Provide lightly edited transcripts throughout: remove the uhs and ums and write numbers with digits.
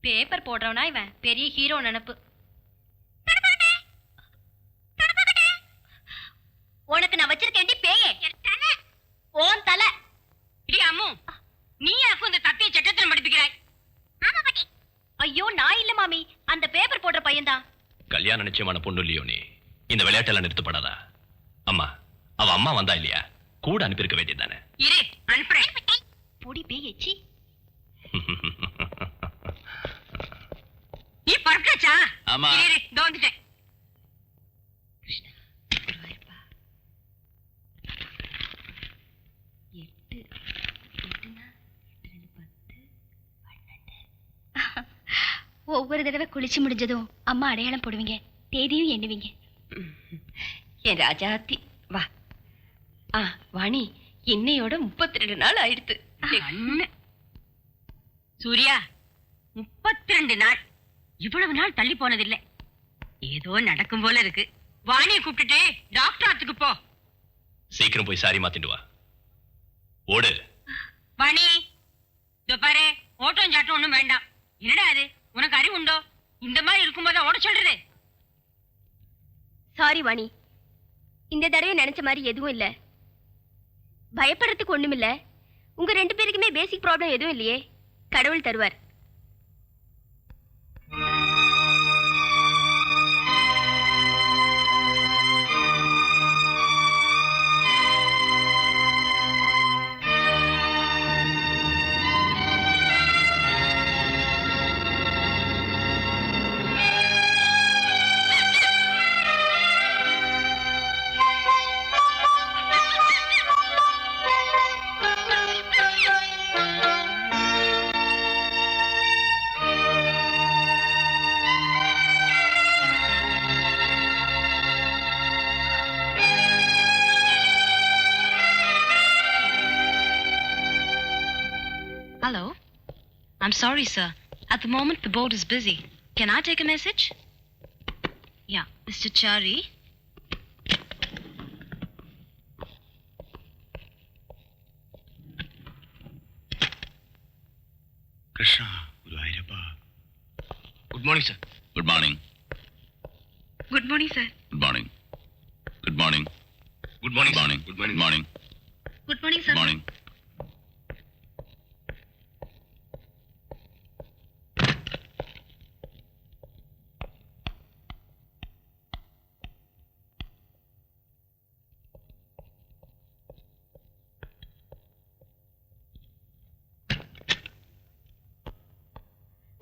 Paper போடுறவனா இவன் பெரிய hero நினைப்பு. உனக்கு நான் வச்சிருக்கேன் பேயே ஓன் தலை. அம்மு, நீ எனக்கு இந்த தப்பிய சட்டத்தில் படிப்பிக்கிறாய். ஐயோ நான் இல்ல மாமி, அந்த பேப்பர் போடுற பையன்தான். கல்யாண நிச்சயமான பொண்ணு இல்லையோ நீ? இந்த விளையாட்டெல்லாம் நிறுத்தப்படாதா? அம்மா, அவ அம்மா வந்தா இல்லையா? கூட அனுப்பியிருக்க வேண்டியதானே. இரு, அனுப்புறேன். பொடி பேயச்சி. நீ பறக்காச்சா? ஆமா. இரு, வந்துட்டேன். ஒவ்வொரு தடவை குளிச்சு முடிஞ்சதும் அம்மா அடையாளம் போடுவீங்க, தேதியும் எண்ணுவீங்க. என் ராஜாத்தி வா. வாணி, இன்னையோட 32 நாள் ஆயிடுத்து. சூர்யா, 32 நாள் இவ்வளவு நாள் தள்ளி போனதில்லை. ஏதோ நடக்கும் போல இருக்கு. வாணியை கூப்பிட்டுட்டு டாக்டர் ஆத்துக்கு போ. சீக்கிரம் போய் சாரி மாத்திட்டு வா. ஓடு வாணி. இதோ பாரு, ஓட்டம் சாட்டம் ஒண்ணும் வேண்டாம். என்னடா அது, உனக்கு அறிவு உண்டோ? இந்த மாதிரி இருக்கும்போது ஓட சொல்றது. சாரி வாணி, இந்த தடவை நினைச்ச மாதிரி எதுவும் இல்ல. பயப்படுறதுக்கு ஒண்ணும் இல்ல. உங்க 2 பேருக்குமே பேசிக் ப்ராப்ளம் எதுவும் இல்லையே. கடவுள் தருவார். Hello. I'm sorry, sir. At the moment, the board is busy. Can I take a message? Yeah, Mr. Chari. Krishna, Guruvayurappa. Good morning, sir. Good morning. Good morning, sir. Good morning. Good morning. Good morning. Good morning. Good morning. Good morning. Good morning, sir. Good morning.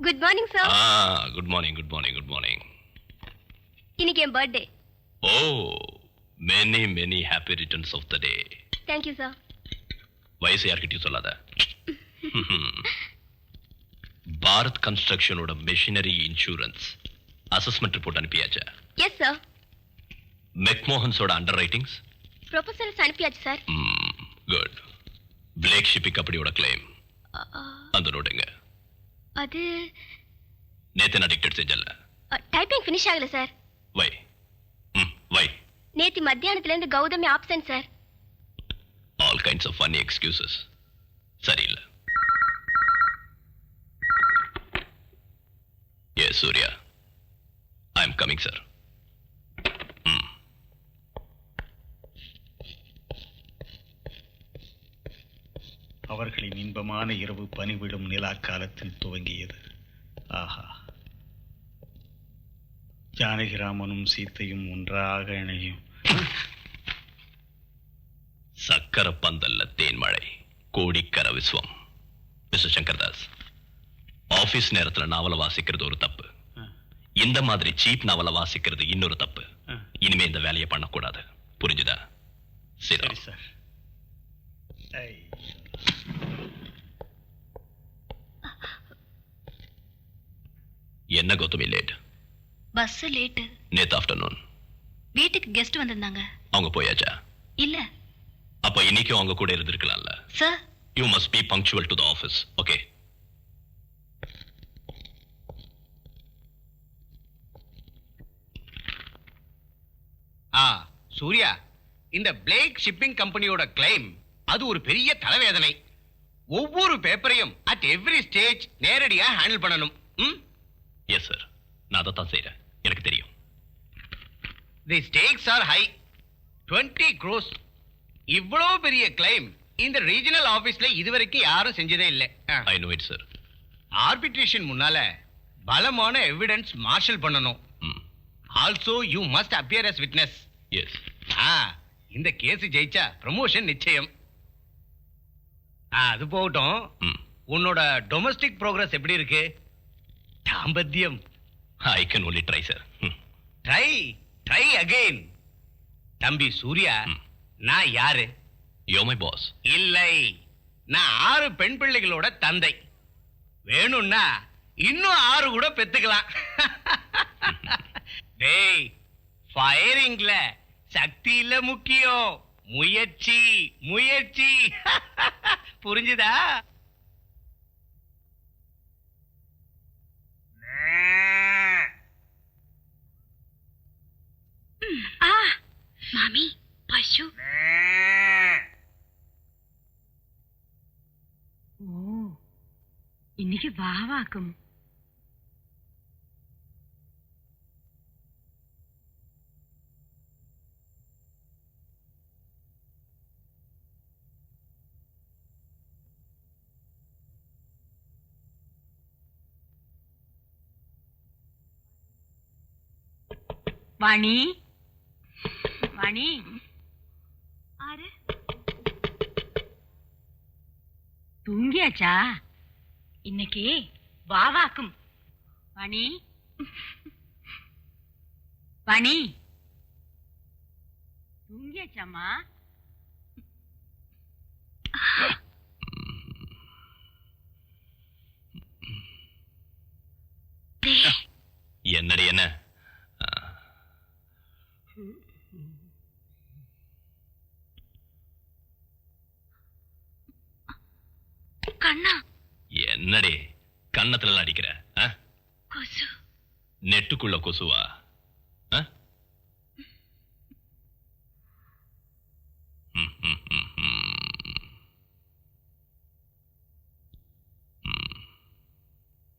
Good morning sir. Good morning. Good morning. Good morning. இன்னைக்கு என் birthday. Oh, many many happy returns of the day. Thank you sir. வயசு யார்கிட்டயும் சொல்லாத. பாரத் கன்ஸ்ட்ரக்ஷனோட machinery insurance assessment report அனுப்பியாச்சா? Yes sir. மெக்மோஹன்ஸோட under writings proposals அனுப்பியாச்சு sir. Good. Blake shipping கம்பெனியோட கிளைம் அந்த நோட்டுங்க. அது நேத்து நான் டிக்டேட் செஞ்சல. டைப்பிங் ஃபினிஷ் ஆகல சார். வை. வை. நேத்தி மத்தியானத்துல இருந்து Gautami absent sir. All kinds of funny excuses. சரியில்லை. Yes, Surya. I am coming, sir. அவர்களின் இன்பமான இரவு பனிவிடும் நிலா காலத்தில் துவங்கியது. ஆஹா, ஜானகிராமனும் சீத்தையும் ஒன்றாக இணையும். சக்கர பந்தல்ல தேன்மழை, கோடிக்கர விஸ்வம். மிஸ்டர் சங்கர்தாஸ், ஆபீஸ் நேரத்துல நாவல வாசிக்கிறது ஒரு தப்பு. இந்த மாதிரி சீப் நாவல வாசிக்கிறது இன்னொரு தப்பு. இனிமே இந்த வேலையை பண்ணக்கூடாது. புரிஞ்சுதா? சரி சார். என்ன கௌதமி லேட்? Bus late. நேத்து ஆஃப்டர்நூன் வீட்டுக்கு கெஸ்ட் வந்திருந்தாங்க. அவங்க போயாச்சா? இல்ல. அப்ப இன்னைக்கும் அவங்க கூட இருந்திருக்கலாம்ல. Sir, you must be punctual to the office. Okay? Surya, இந்த பிளேக் ஷிப்பிங் கம்பெனியோட கிளைம் அது ஒரு பெரிய தலைவேதனை. ஒவ்வொரு பேப்பரையும் அட் எவ்ரி ஸ்டேஜ் நேரடியா ஹேண்டில் பண்ணணும். எஸ் சார், நான் அதை தான் செய்றேன். எனக்கு தெரியும். தி ஸ்டேக்ஸ் ஆர் ஹை. 20 crores. இவ்வளோ பெரிய கிளைம் இந்த ரீஜனல் ஆபீஸ்ல இதுவரைக்கும் யாரும் செஞ்சதே இல்லை. I know it sir. Arbitration முன்னால பலமான எவிடன்ஸ் மார்ஷல் பண்ணணும். Also you must appear as witness. Yes. இந்த கேஸ் ஜெயிச்சா ப்ரமோஷன் நிச்சயம். அது போகட்டும், உன்னோட டொமஸ்டிக் ப்ரோக்ரஸ் எப்படி இருக்கு? தாம்பத்தியம். I can only try sir. Try again. தம்பி சூர்யா, நான் யாரு? You my boss. இல்லை, நான் 6 பெண் பிள்ளைகளோட தந்தை. வேணும்னா இன்னும் 6 கூட பெத்துக்கலாம். டேய், ஃபயரிங்ல சக்தி இல்ல முக்கியம், முயற்சி முயற்சி. புரிஞ்சுதா? மாமி, பசு. இன்னைக்கு வாவாக்கும். வாணி, வாணி, ஆறு தூங்கியாச்சா? இன்னைக்கு வாவாக்கும். வாணி, வாணி, தூங்கியாச்சாமா? என்னடி என்ன? கண்ணா, என்னடி கண்ணத்துல அடிக்கிற? கொசு. நெட்டுக்குள்ள கொசுவா?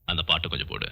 அந்த பாட்டு கொஞ்சம் போடு.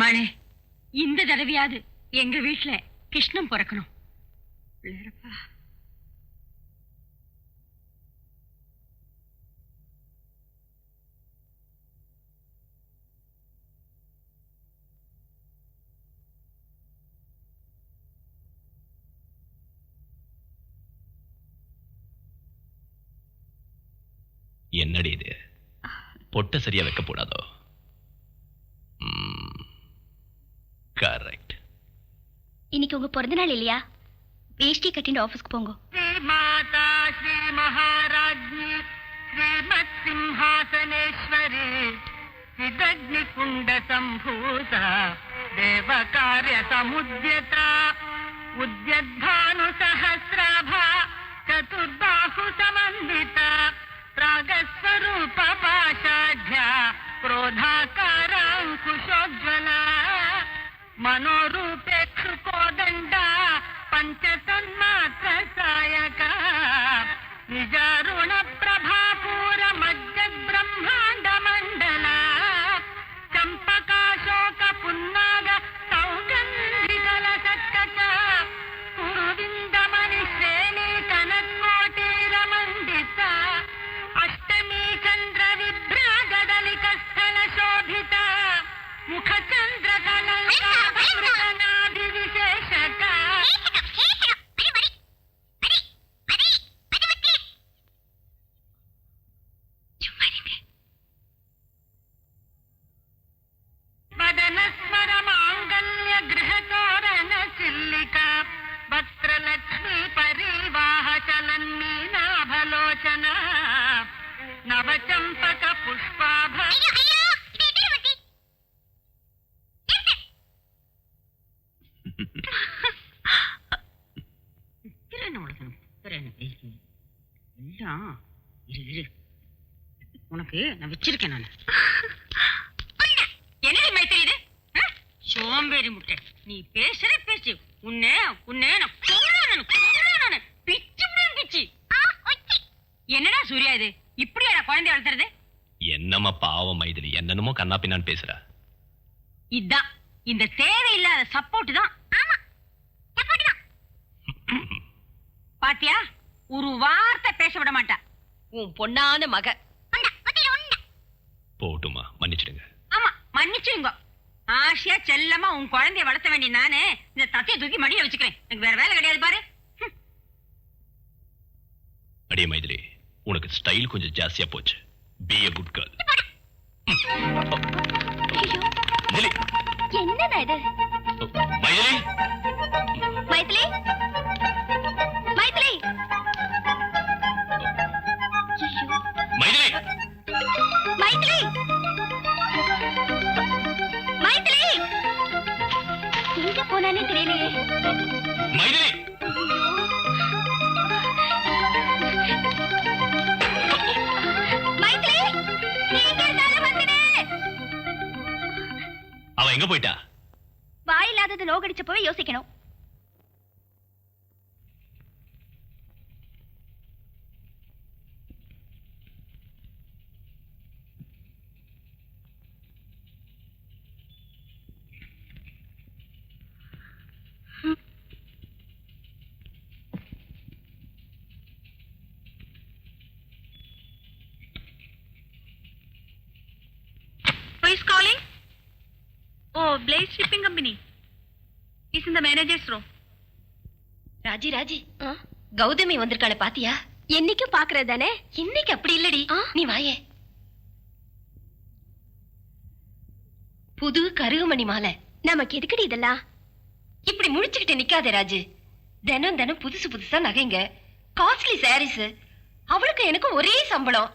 பெருமாளே, இந்த தடவையாவது எங்க வீட்டுல கிருஷ்ணன் பிறக்கணும். பிள்ளையரப்பா. என்னடி இது? பொட்ட சரியா வைக்க கூடாதோ? கரெக்ட். இன்னைக்கு உங்க பிறந்த நாள் இல்லையா? வேஷ்டி கட்டிட்டு ஆபீஸ்க்கு போங்க. மாதா ஸ்ரீ மகாராஜ்ஞி ஸ்ரீமத் சிம்ஹாசனேஸ்வரி சிதக்னி குண்ட சம்பூத தேவ காரிய சமுத்யத உத்யத்பானு சஹஸ்ராபா சதுர்பாஹு சமன்வித ராகஸ்வரூப பாஷாಢ್ಯ क्रोधाकाराङ्कुशोज्ज्वल मनोरूपे क्षुकोदण्ड पञ्चतन्मात्र सायक निजारुण प्रभापूर मज्जद्ब्रह्माण्ड मण्डल चम्पकाशोक पुन्नाग सौगन्धिकल सत्कच कुरुविन्दमणि श्रेणी कनकोटीरमण्डित अष्टमी चन्द्र विभ्राजदलिक स्थल शोभित मुख चन्द्र कलनाभिविशेषक वदन स्मर माङ्गल्य गृह तोरण चिल्लिका वस्त्रलक्ष्मी परिवाह चलन्मीनाभलोचना नवचम्पक पुष्पाभ உனக்கு நான் வச்சிருக்கேன். நான் என்ன தெரியுது? சோம்பேறி முட்டை, நீ பேசுற பேச்சு உன்னை உன்னை நான் கொல்லணும், பிச்சு பிச்சு. என்னடா சூர்யா இது? இப்படியா குழந்தை வளர்த்துறது? என்னம்மா பாவம் மைதிலி, என்னென்னமோ கண்ணா பின்னான்னு பேசுற. இதான் இந்த தேவையில்லாத சப்போர்ட் தான். பாத்தியா, ஒரு வார்த்தை பேச விட மாட்டா உன் பொண்ணான மக. போட்டுமா, மன்னிச்சிடுங்க. ஆமா, மன்னிச்சுங்க. ஆசையா செல்லமா உன் குழந்தைய வளர்த்த வேண்டிய நானு இந்த தத்தையை தூக்கி மடியில வச்சுக்கிறேன். எனக்கு வேற வேலை கிடையாது பாரு. அடியே மைதிலி, உனக்கு ஸ்டைல் கொஞ்சம் ஜாஸ்தியா போச்சு. Be a good girl. மைதிலி, என்னடா இது? மைதிலி, மைதிலி, மைதிலி, மைதிலி, மைதிலி, மைதிலி, எங்க போனானே தெரியலையே. மைதிலி, மைதிலி, நீ எங்க இருந்தாலும் வந்துடு. அவ எங்க போயிட்டா? வாயில்லாதது நோகடிச்சப்பவே யோசிக்கணும். Who is calling? Oh, Blaze Shipping Company. Is in the manager's room. Raji Raji, Gautami வந்திருக்காளே பாத்தியா? என்னைக்கும் பாக்குறது தானே. இன்னைக்கு அப்படி இல்லடி, நீ வாயே. புது கருகுமணி மாலை. நமக்கு எதுக்குடி இதெல்லாம்? இப்படி முழிச்சுக்கிட்டு நிக்காதே ராஜு. தினம் தினம் புதுசு புதுசா நகைங்க, காஸ்ட்லி சாரீஸ். அவளுக்கு எனக்கும் ஒரே சம்பளம்.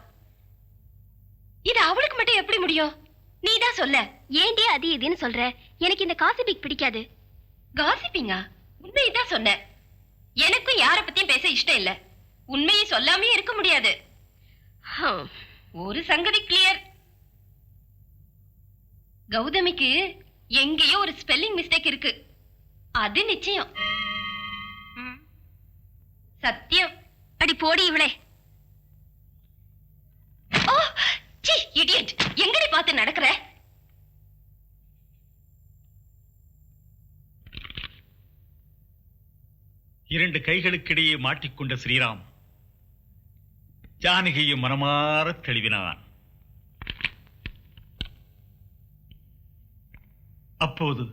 இது அவளுக்கு மட்டும் எப்படி முடியும்? நீதான் சொல்ல. ஏண்டி அது இதுன்னு சொல்ற? எனக்கு இந்த காசிபிக் பிடிக்காது. காசிப்பிங்கா? உண்மையதான் சொன்ன. எனக்கும் யார பத்தியும் பேச இஷ்டம் இல்ல. உண்மையை சொல்லாமே இருக்க முடியாது. ஒரு சங்கதி கிளியர். கௌதமிக்கு எங்கேயோ ஒரு ஸ்பெல்லிங் மிஸ்டேக் இருக்கு. அது நிச்சயம். சத்தியம். அடி போடி இவளே. ஓ சி இடியட், எங்கடி பார்த்து நடக்கற? 2 கைகளுக்கிடையே மாட்டிக்கொண்ட ஸ்ரீராம் ஜானகியை மனமாற தெளிவினான். அப்போது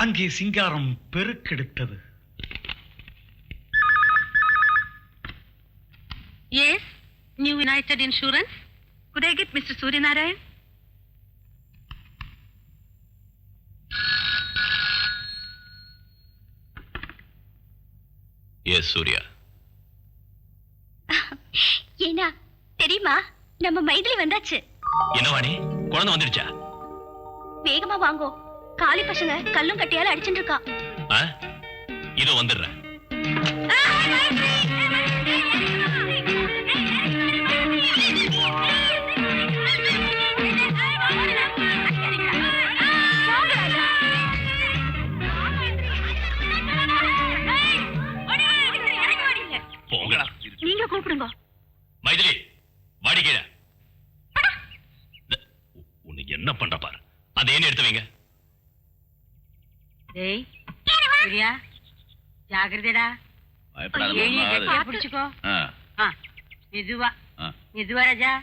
அங்கே சிங்காரம் பெருக்கெடுத்தது. Yes, New United Insurance. Could I get Mr. Suryanarayan? Yes Surya. ஏன்னா தெரியுமா, நம்ம மைதிலி வந்தாச்சு. என்ன வாணி, குழந்தை வந்துடுச்சா? வேகமா வாங்கோ, காளி பசங்க கல்லும் கட்டியால அடிச்சுட்டு இருக்கா. இதோ வந்துடுறேன். நீங்க கூப்பிடுங்க. மைதிலி வாடி கீழே. உன்னை என்ன பண்ற பாரு. அந்த ஏன் எடுத்து வைங்க. டேய் சூர்யா, ஜாகிரதைடா. ஏணியை கட்டியா பிடிச்சுக்கோ. மெதுவா மெதுவா ராஜா.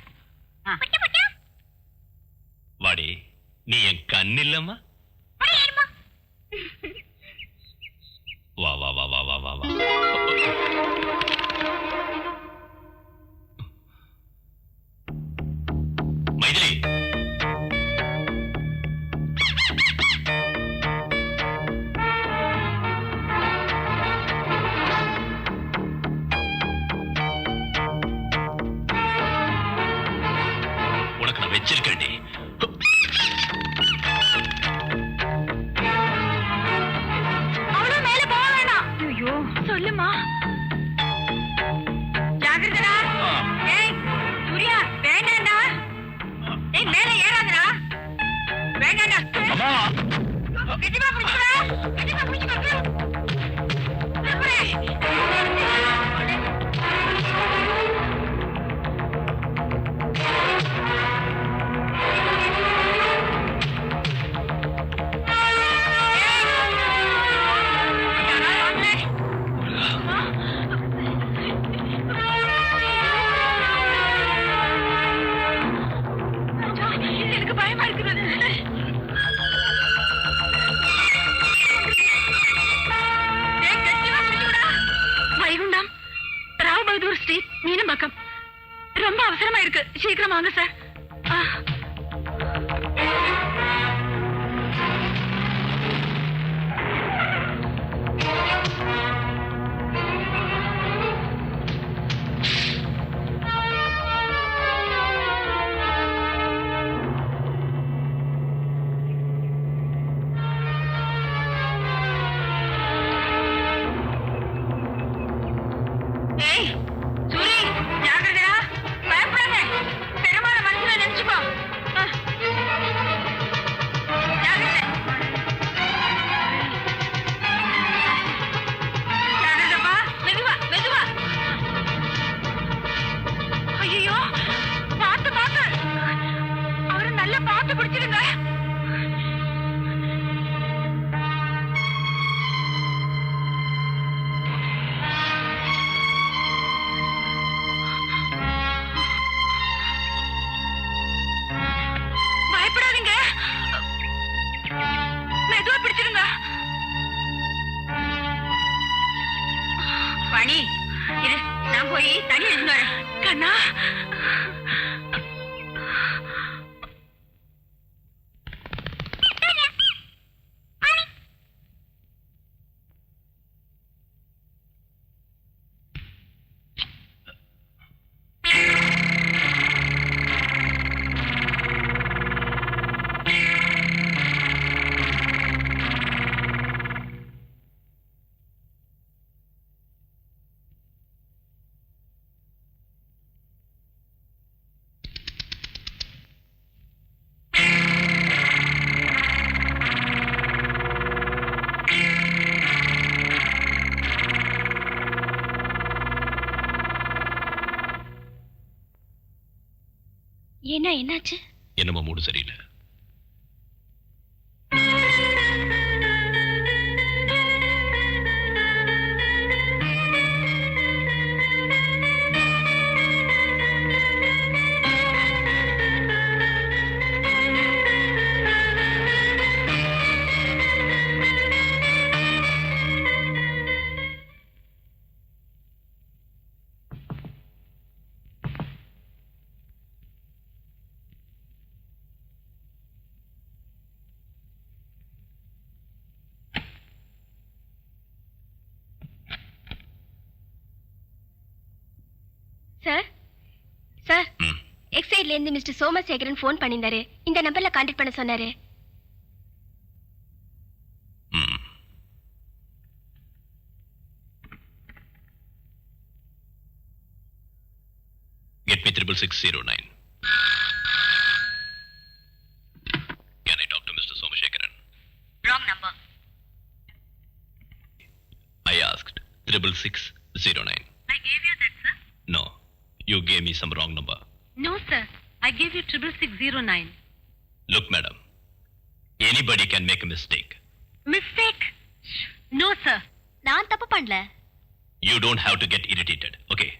வாடி, நீ என் கண் இல்லம்மா. வா வா வா வா வா வா வா. மைதிலி, உனக்கு நான் வச்சிருக்கேன். அவ்வளவு மேல போக வேண்டாம். ஐயோ சொல்லுமா. ஜாகிரதா. ஏய் சூர்யா, வேண்டாம்டா. ஏய் மேல ஏறாதடா. வேண்டாம்டா. அம்மா, கெட்டிமா பிடிச்சுடா. கெட்டிமா பிடிச்சுக்கோ. எனக்கு பயமா இருக்கிறது. வைகுண்டம், ராவ் பகதூர் ஸ்ட்ரீட், மீனம்பாக்கம். ரொம்ப அவசரமா இருக்கு, சீக்கிரம் வாங்க சார். ஏய் சூரி, ஜாகிரதையா. பயப்படாத. பெருமாள மனசுல நினைச்சுக்கோ. ஜாகிரதை. ஜாகிரதைப்பா. மெதுவா மெதுவா. ஐயோ, பார்த்து பார்த்து. அவரு நல்லா பார்த்து பிடிச்சிருங்க. பயப்படாதீங்க. மெதுவா பிடிச்சிருங்க. பணி இரு, நான் போய் தண்ணி எடுத்துட்டு வரேன். கண்ணா, ஏன்னா என்னாச்சு? என்னமோ மூடு சரியில்லை. சார் சார் ம். எக்ஸைட்ல இருந்து மிஸ்டர் சோமசேகரன் ஃபோன் பண்ணியிருந்தாரு. இந்த நம்பர்ல கான்டாக்ட் பண்ண சொன்னாரு. ம். Get me 66609. Can I talk to Mr. Somashekaran? Wrong number. I asked 66609. I gave you that, sir. No, you gave me some wrong number. No, sir. I gave you 66609. Look, madam, anybody can make a mistake. Mistake? No, sir. நான் தப்பு பண்ணல. You don't have to get irritated, okay?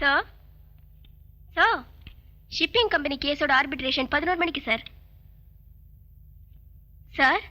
Sir sir shipping company கேஸோட arbitration 11 மணிக்கு sir. Sir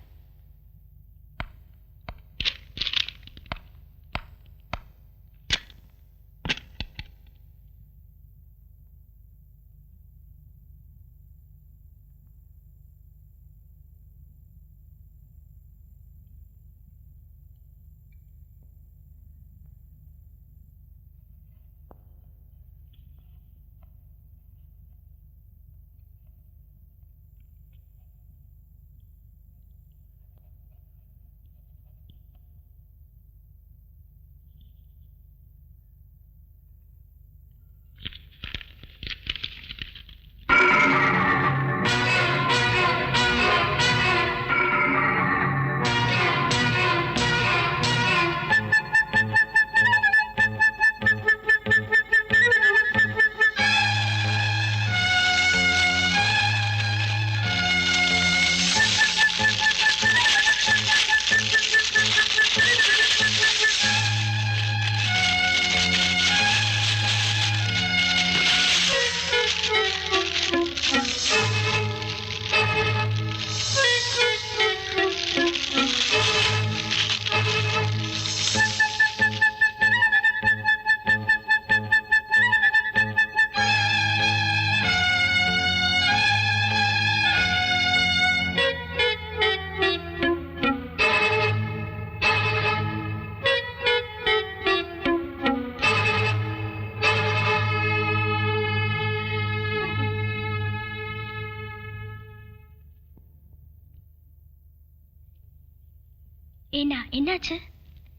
என்னாச்சு?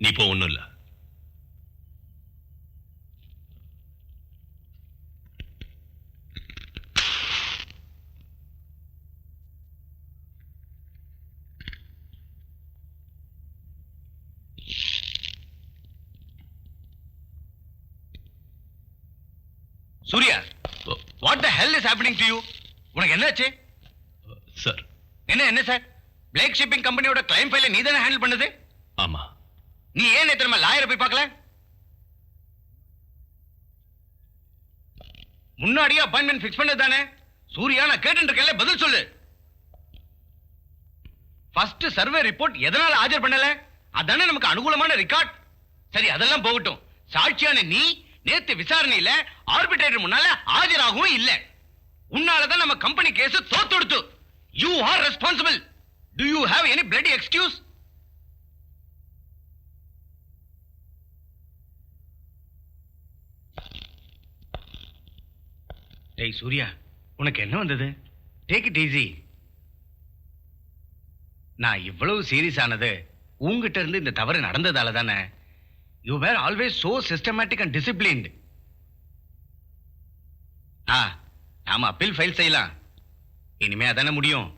நீ போ, ஒண்ணும் இல்ல. Surya, what the hell is happening to you? உனக்கு என்னாச்சு? சார், என்ன சார்? பிளேக் ஷிப்பிங் கம்பெனியோட கிளைம் ஃபைலை நீ தானே ஹேண்டில் பண்ணது? ஆமா. நீ ஏன் நேத்து லாயரை போய் பார்க்கல? முன்னாடியே அப்பாயின்மெண்ட் ஃபிக்ஸ் பண்ணது தானே? சூர்யா, நான் கேட்டு இருக்கேன்ல, பதில் சொல்லு. ஃபர்ஸ்ட் சர்வே ரிப்போர்ட் எதனால ஆஜர் பண்ணல? அதானே நமக்கு அனுகூலமான ரெக்கார்ட். சரி, அதெல்லாம் போகட்டும். சாட்சியான நீ நேத்து விசாரணையில ஆர்பிட்ரேட்டர் முன்னால ஆஜராகவும் இல்ல. உன்னாலதான் நம்ம கம்பெனி கேஸ் தோத்தெடுத்து. You are responsible. Do you have any bloody excuse? டேய் சூர்யா, உனக்கு என்ன வந்தது? Take it easy. நான் இவ்வளவு சீரியஸ் ஆனது உங்ககிட்ட இருந்து இந்த தவறு நடந்ததால தானே. You were always so systematic and disciplined. நாம அப்பீல் ஃபைல் செய்யலாம். இனிமே அதானே முடியும்.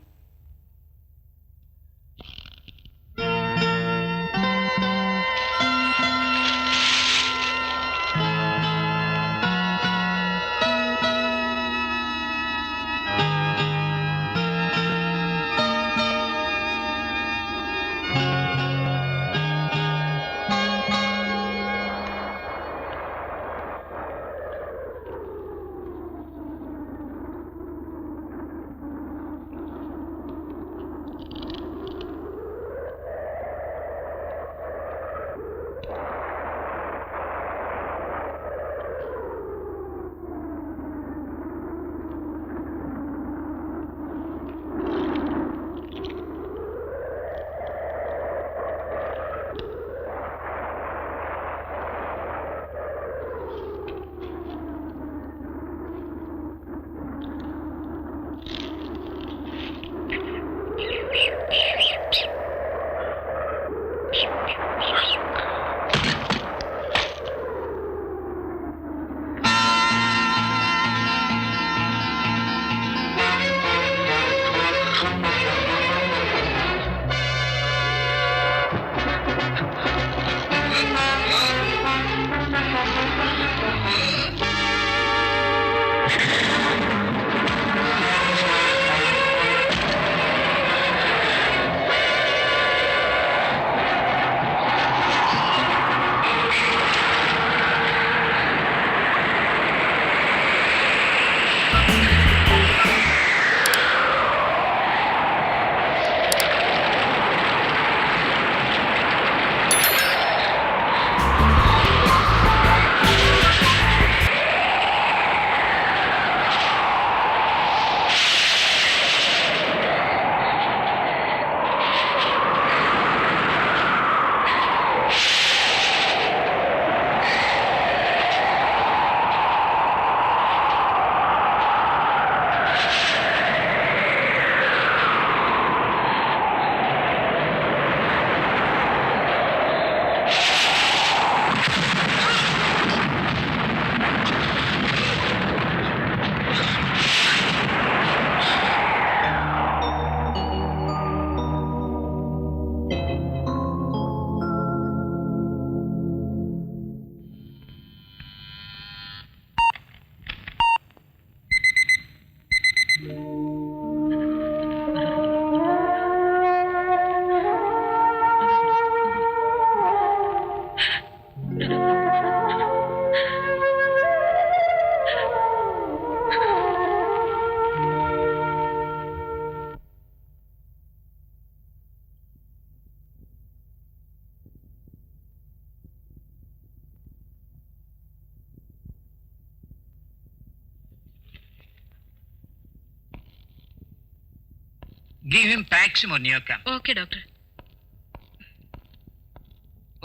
Give him Paxim or Neocam. Okay, doctor.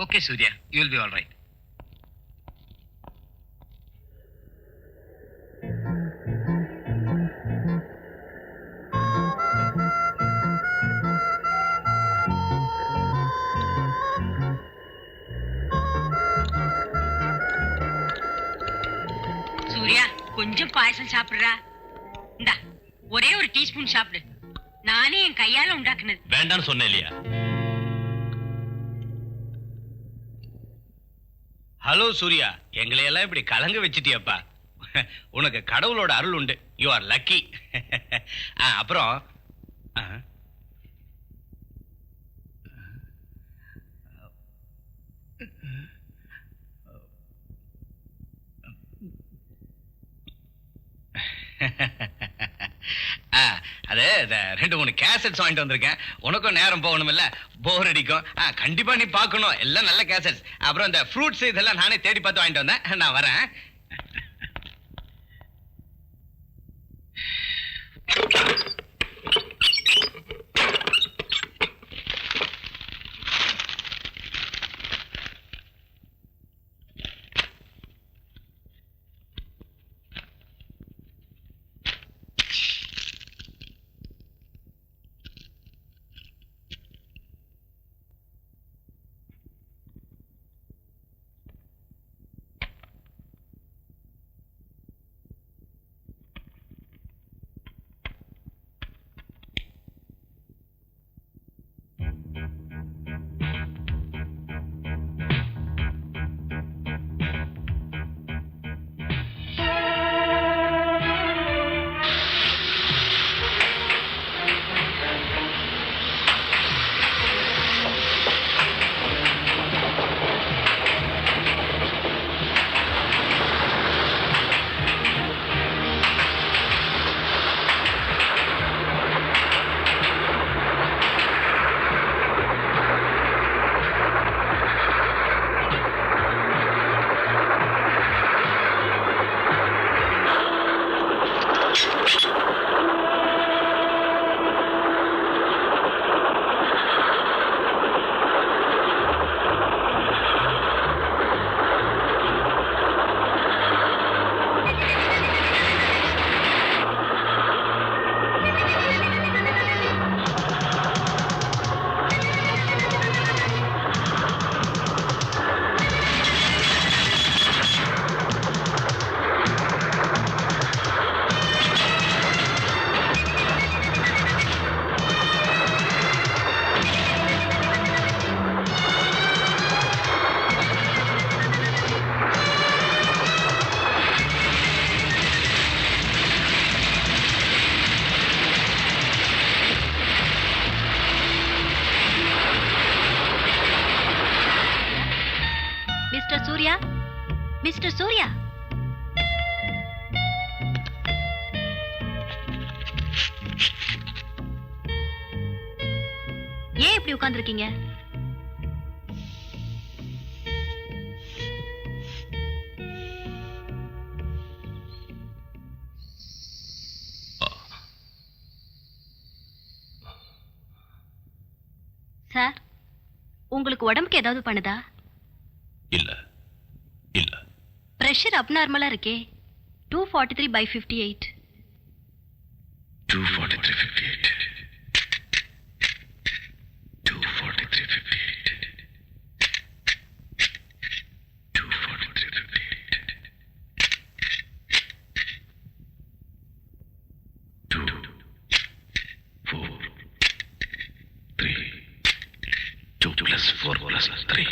Okay, Surya, you will be all right. Surya, கொஞ்சம் பாயசம் சாப்பிடுறா. இந்தா, ஒரே ஒரு டீஸ்பூன் சாப்பிடு. நானே என் கையால உண்டாக்குனது. வேண்டான்னு சொன்னேன் இல்லையா? ஹலோ சூர்யா, எங்களை எல்லாம் இப்படி கலங்க வச்சிட்டியப்பா. உனக்கு கடவுளோட அருள் உண்டு. You are lucky. அப்புறம் அது 2-3 கேசட்ஸ் வாங்கிட்டு வந்திருக்கேன். உனக்கும் நேரம் போகணும் இல்ல, போர் அடிக்கும். கண்டிப்பா நீ பார்க்கணும், எல்லாம் நல்ல கேசட்ஸ். அப்புறம் இந்த ஃப்ரூட்ஸ் இதெல்லாம் நானே தேடி பார்த்து வாங்கிட்டு வந்தேன். நான் வரேன். மிஸ்டர் சூர்யா, ஏன் இப்படி உட்கார்ந்திருக்கீங்க? சார், உங்களுக்கு உடம்புக்கு ஏதாவது பண்ணுதா? இல்ல இல்ல. பிரஷர் அப்நார்மலா இருக்கே. 243/58. 243/58. 243/58. 243/58. 2 4 3. 2 + 4 + 3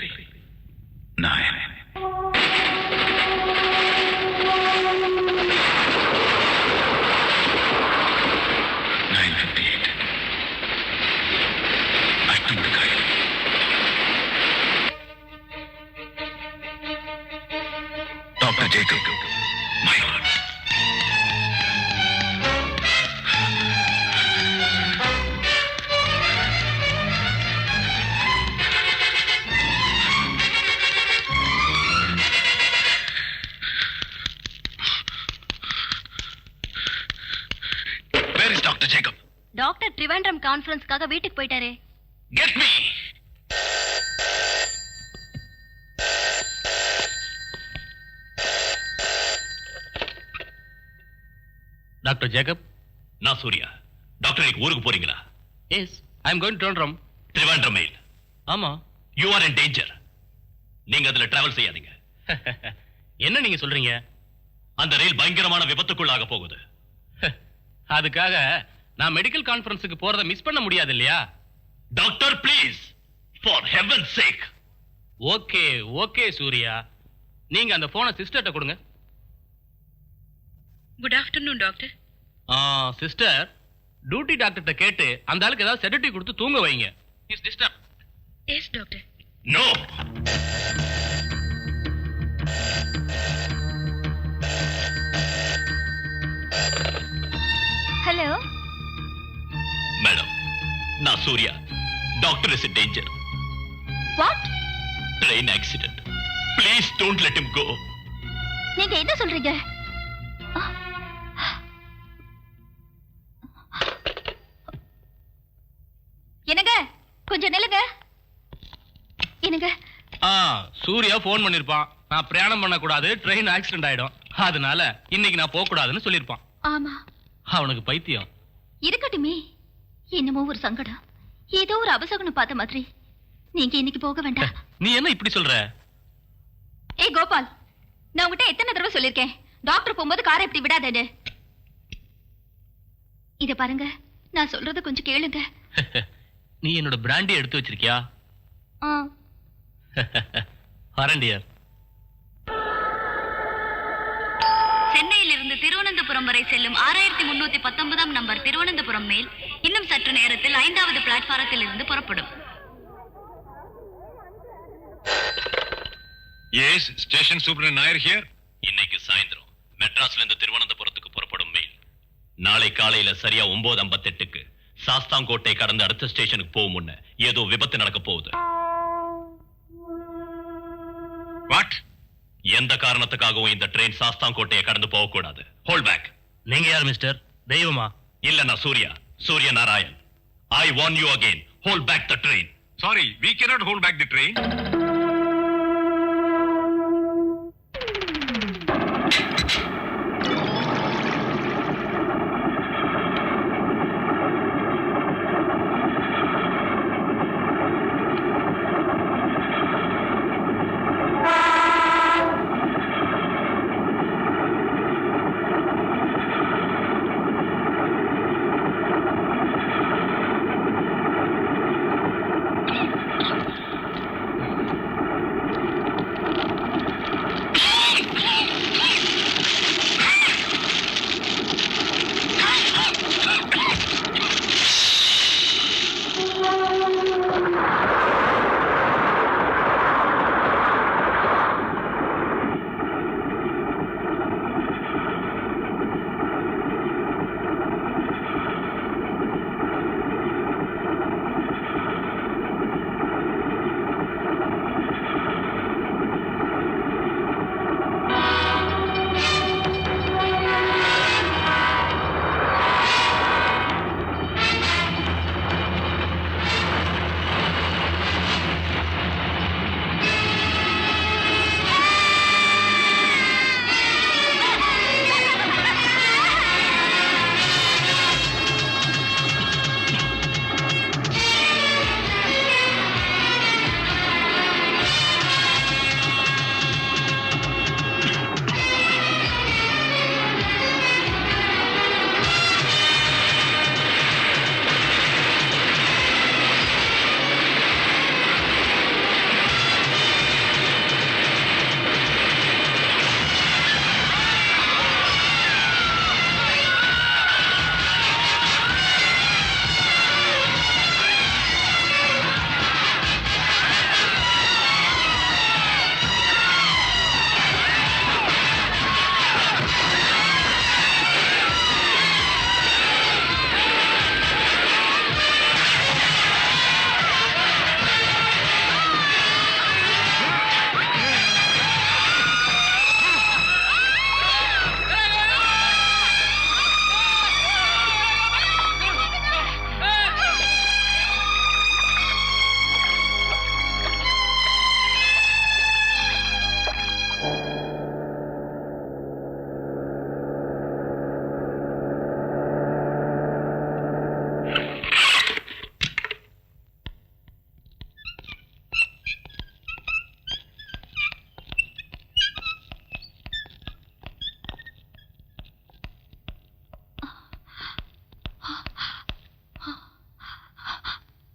9. Dr. Jacob, my lord. Where is Dr. Jacob? Doctor Trivandrum கான்ஃபரன்ஸ்க்காக வீட்டுக்கு போயிட்டாரே. Get me! Doctor Jacob. நான் சூர்யா. டாக்டர், இன்னைக்கு ஊருக்கு போறீங்களா? Yes, I am going to Trivandrum mail. ஆமா. You are in danger. நீங்க அதுல டிராவல் செய்யாதீங்க. என்ன நீங்க சொல்றீங்க? அந்த ரயில் பயங்கரமான விபத்துக்குள்ளாக போகுது. அதுக்காக நான் மெடிக்கல் கான்ஃபரன்ஸுக்கு போறத மிஸ் பண்ண முடியாது இல்லையா? Doctor, please, for heaven's sake. Okay okay Surya, நீங்க அந்த போனை சிஸ்டர்ட்ட கொடுங்க. Good afternoon doctor. Sister, duty டாக்டர்ட்ட கேட்டு அந்த ஆளுக்கு ஏதாவது செடேட்டிவ் கொடுத்து தூங்க வைங்க. Is disturb. Yes doctor. No. Hello, Surya, doctor is in danger. What? Train accident. Please don't let him go. நீங்க என்ன சொல்றீங்க? என்னங்க கொஞ்சம் நில்லுங்க. என்னங்க சூர்யா போன் பண்ணிருப்பான். நான் பிரயாணம் பண்ணக்கூடாது, ட்ரெயின் ஆக்சிடென்ட் ஆயிடும், அதனால இன்னைக்கு நான் போக கூடாதுன்னு சொல்லிருப்பான். ஆமா, அவனுக்கு பைத்தியம். இருக்கட்டுமே, என்னமோ ஒரு சங்கடம், ஏதோ ஒரு அபசகுனம் பார்த்த மாதிரி. நீங்க இன்னைக்கு போக வேண்டாம். நீ என்ன இப்படி சொல்ற? ஏய் கோபால், நான் உங்ககிட்ட எத்தனை தடவை சொல்லிருக்கேன் டாக்டர் போகும்போது காரை இப்படி விடாதேன்னு. இத பாருங்க, நான் சொல்றத கொஞ்சம் கேளுங்க. நீ என்னோட பிராண்டி எடுத்து வச்சிருக்கியா? வரண்டியர். சென்னையிலிருந்து திருவனந்தபுரம் வரை செல்லும் 6319 நம்பர் திருவனந்தபுரம் மேல் இன்னும் சற்று நேரத்தில் 5வது பிளாட்பாரத்தில் இருந்து புறப்படும். Yes, station superintendent Nair here. இன்னைக்கு சாயந்தரம் மெட்ராஸ்ல இருந்து திருவனந்தபுரத்துக்கு புறப்படும் மெயில் நாளை காலையில சரியா 9:58க்கு சாஸ்தாங்கோட்டை கடந்து அடுத்த ஸ்டேஷனுக்கு போகும் முன்ன ஏதோ விபத்து நடக்க போகுது. What? எந்த காரணத்துக்காகவும் இந்த ட்ரெயின் சாஸ்தாங்கோட்டையை கடந்து போக கூடாது. Hold back. நீங்க யார் மிஸ்டர்? தெய்வமா? இல்ல, நான் Surya Narayan. I warn you again. Hold back the train. Sorry, we cannot hold back the train.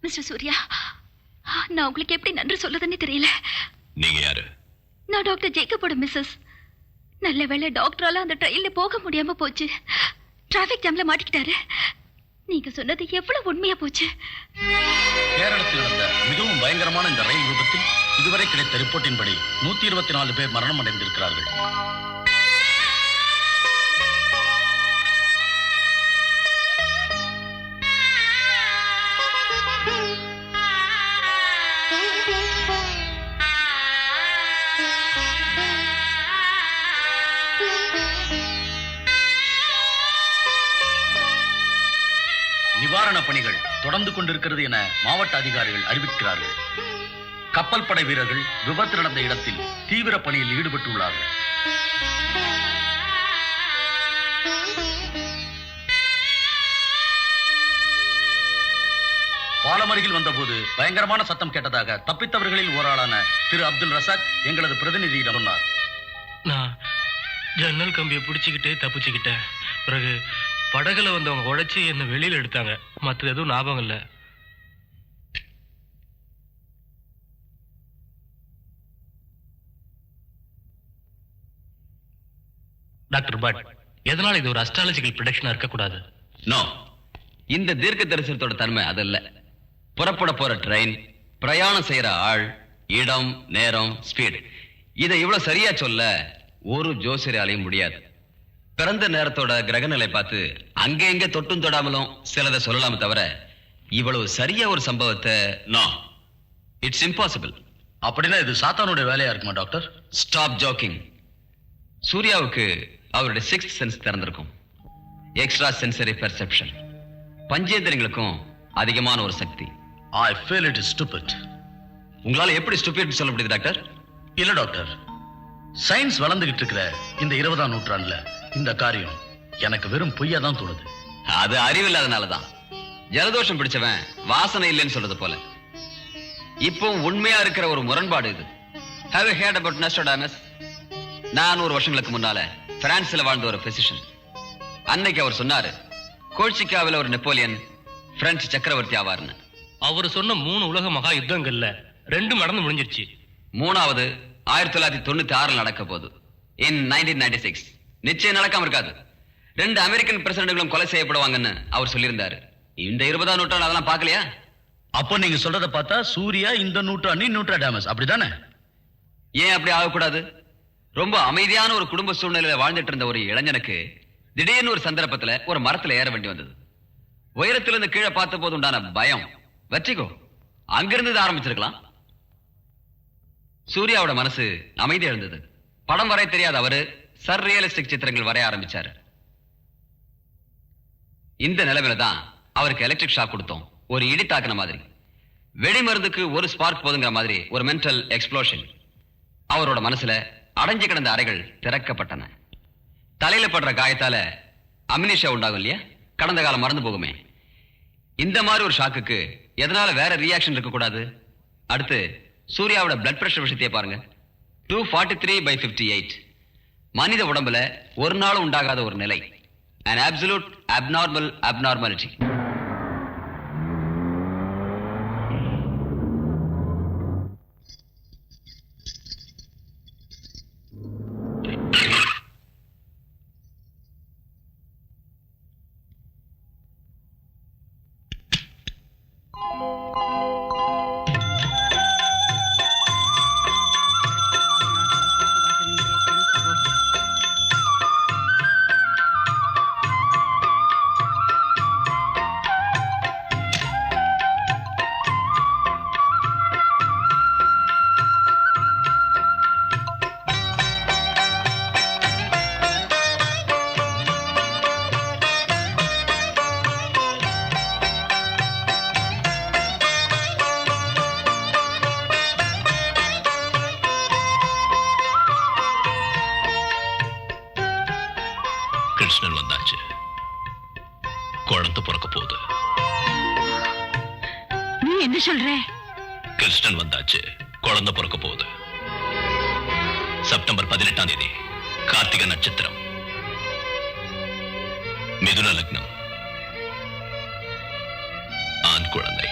Mister Surya, நான் உங்களுக்கு எப்படி நன்றி சொல்றதுன்னு தெரியல. நீங்க யாரு? நான் டாக்டர் ஜேக்கபோட மிஸ்ஸஸ். நல்ல வேளை டாக்டரால அந்த ட்ரெயின்ல போக முடியாம போச்சு. டிராபிக் ஜாம்ல மாட்டிக்கிட்டாரு. நீங்க சொன்னது எவ்வளவு உண்மையா போச்சு. கேரளத்தில் நடந்த மிகவும் பயங்கரமான இந்த ரயில் விபத்தில் இதுவரை கிடைத்த ரிப்போர்ட்டின்படி 124 பேர் மரணம் அடைந்திருக்கிறார்கள். நிவாரண பணிகள் தொடர்ந்து கொண்டிருக்கிறது என மாவட்ட அதிகாரிகள் அறிவிக்கிறார்கள். கப்பல் படை வீரர்கள் விபத்து நடந்த இடத்தில் தீவிர பணியில் ஈடுபட்டுள்ளார்கள். பாலமருகில் வந்தபோது பயங்கரமான சத்தம் கேட்டதாக தப்பித்தவர்களில் ஓராளான திரு அப்துல் ரசாக் எங்களது பிரதிநிதியிடம் சொன்னார். நான் ஜன்னல் கம்பியை பிடிச்சிக்கிட்டே தப்பிச்சுக்கிட்டேன். பிறகு படகுல வந்தவங்க உடைச்சி என்ன வெளியில எடுத்தாங்க. மற்ற எதுவும் ஞாபகம் இல்லை. டாக்டர் பட், எதனால இது ஒரு அஸ்ட்ராலஜிக்கல் ப்ரெடிக்ஷனா இருக்கக்கூடாது? நோ, இந்த தீர்க்க தரிசனத்தோட தன்மை அதல்ல. புறப்பட போற ட்ரெயின், பிரயாணம் செய்யற ஆள், இடம், நேரம், ஸ்பீடு, இதை இவ்வளவு சரியா சொல்ல ஒரு ஜோசியராலையும் முடியாது. பிறந்த நேரத்தோட கிரகநிலை பார்த்து அங்க எங்க தொட்டும் தொடாமலும் சிலதை சொல்லலாமே தவிர இவ்வளவு சரியா ஒரு சம்பவத்தை நோ, இட்ஸ் இம்பாசிபிள். அப்படின்னா இது சாத்தானுடைய வேலையா இருக்குமா டாக்டர்? Stop jogging. சூர்யாவுக்கு அவருடைய 6th சென்ஸ் திறந்திருக்கும். Extra sensory perception. பஞ்சேந்திரங்களுக்கும் அதிகமான ஒரு சக்தி. I feel it is stupid. உங்களால எப்படி ஸ்டூபிட் சொல்ல முடியுது டாக்டர்? இல்ல டாக்டர், சயின்ஸ் வளர்ந்துகிட்டு இருக்கிற இந்த 20ஆம் நூற்றாண்டுல இந்த காரியம் எனக்கு வெறும் பொய்யா தான் தோணுது. அது அறிவில்லாதனாலதான். ஜலதோஷம் பிடிச்சவன் வாசனை இல்லைன்னு சொல்றது போல. இப்போ உண்மையா இருக்கிற ஒரு முரண்பாடு இது. Have you heard about Nostradamus? 400 வருஷங்களுக்கு முன்னால பிரான்ஸ்ல வாழ்ந்த ஒரு பிசிஷியன். அன்னைக்கு அவர் சொன்னாரு, கோல்சிக்காவில ஒரு நெப்போலியன் பிரெஞ்சு சக்கரவர்த்தி ஆவார்னு. அவர் சொன்ன 3 உலக மகா யுத்தங்கள்ல 2 நடந்து முடிஞ்சிருச்சு. 3வது 1996 நடக்க போகுது. In 1996 நிச்சயம் நடக்காம இருக்காது. 2 அமெரிக்கன் பிரசிடென்ட்களும் கொலை செய்யப்படுவாங்கன்னு அவர் சொல்லியிருந்தாரு. இந்த 20ஆம் நூற்றாண்டு அதெல்லாம் பார்க்கலையா? அப்போ நீங்க சொல்றத பார்த்தா சூர்யா இந்த நூற்றாண்டு நோஸ்ட்ராடமஸ் அப்படிதானே? ஏன் அப்படி ஆகக்கூடாது? ரொம்ப அமைதியான ஒரு குடும்ப சூழ்நிலையில வாழ்ந்துட்டு இருந்த ஒரு இளைஞனுக்கு திடீர்னு ஒரு சந்தர்ப்பத்துல ஒரு மரத்துல ஏற வேண்டி வந்தது. உயரத்துல இருந்து கீழே பார்த்த போது உண்டான பயம், வெற்றிகோ, அங்கிருந்து ஆரம்பிச்சிருக்கலாம். சூர்யாவோட மனசு அமைதி எழுந்தது. படம் வரைய தெரியாத அவரு சர்ரியலிஸ்டிக் சித்திரங்கள் வரைய ஆரம்பிச்சாரு. இந்த நிலைமையில தான் அவருக்கு எலக்ட்ரிக் ஷாக் கொடுத்தோம். ஒரு இடி தாக்குன மாதிரி. வெடி மருந்துக்கு ஒரு ஸ்பார்க் போதுங்கிற மாதிரி ஒரு மென்டல் எக்ஸ்ப்ளோஷன். அவரோட மனசுல அடைஞ்சு கிடந்த அறைகள் திறக்கப்பட்டன. தலையில படுற காயத்தால அமினிஷா உண்டாகும் இல்லையா, கடந்த காலம் மறந்து போகுமே. இந்த மாதிரி ஒரு ஷாக்குக்கு எதனால வேற ரியாக்ஷன் இருக்க கூடாது? அடுத்து சூர்யாவோட பிளட் பிரஷர் விஷயத்தையே பாருங்க. 243/58. மனித உடம்புல ஒரு நாள் உண்டாகாத ஒரு நிலை. an absolute abnormal abnormality. Krishnan வந்தாச்சு. குழந்தை பிறக்க போகுது. நீ என்ன சொல்ற? கிருஷ்ணன் வந்தாச்சு, குழந்தை பிறக்க போகுது. செப்டம்பர் 18ஆம் தேதி, கார்த்திகை நட்சத்திரம், மிதுன லக்னம், ஆண் குழந்தை.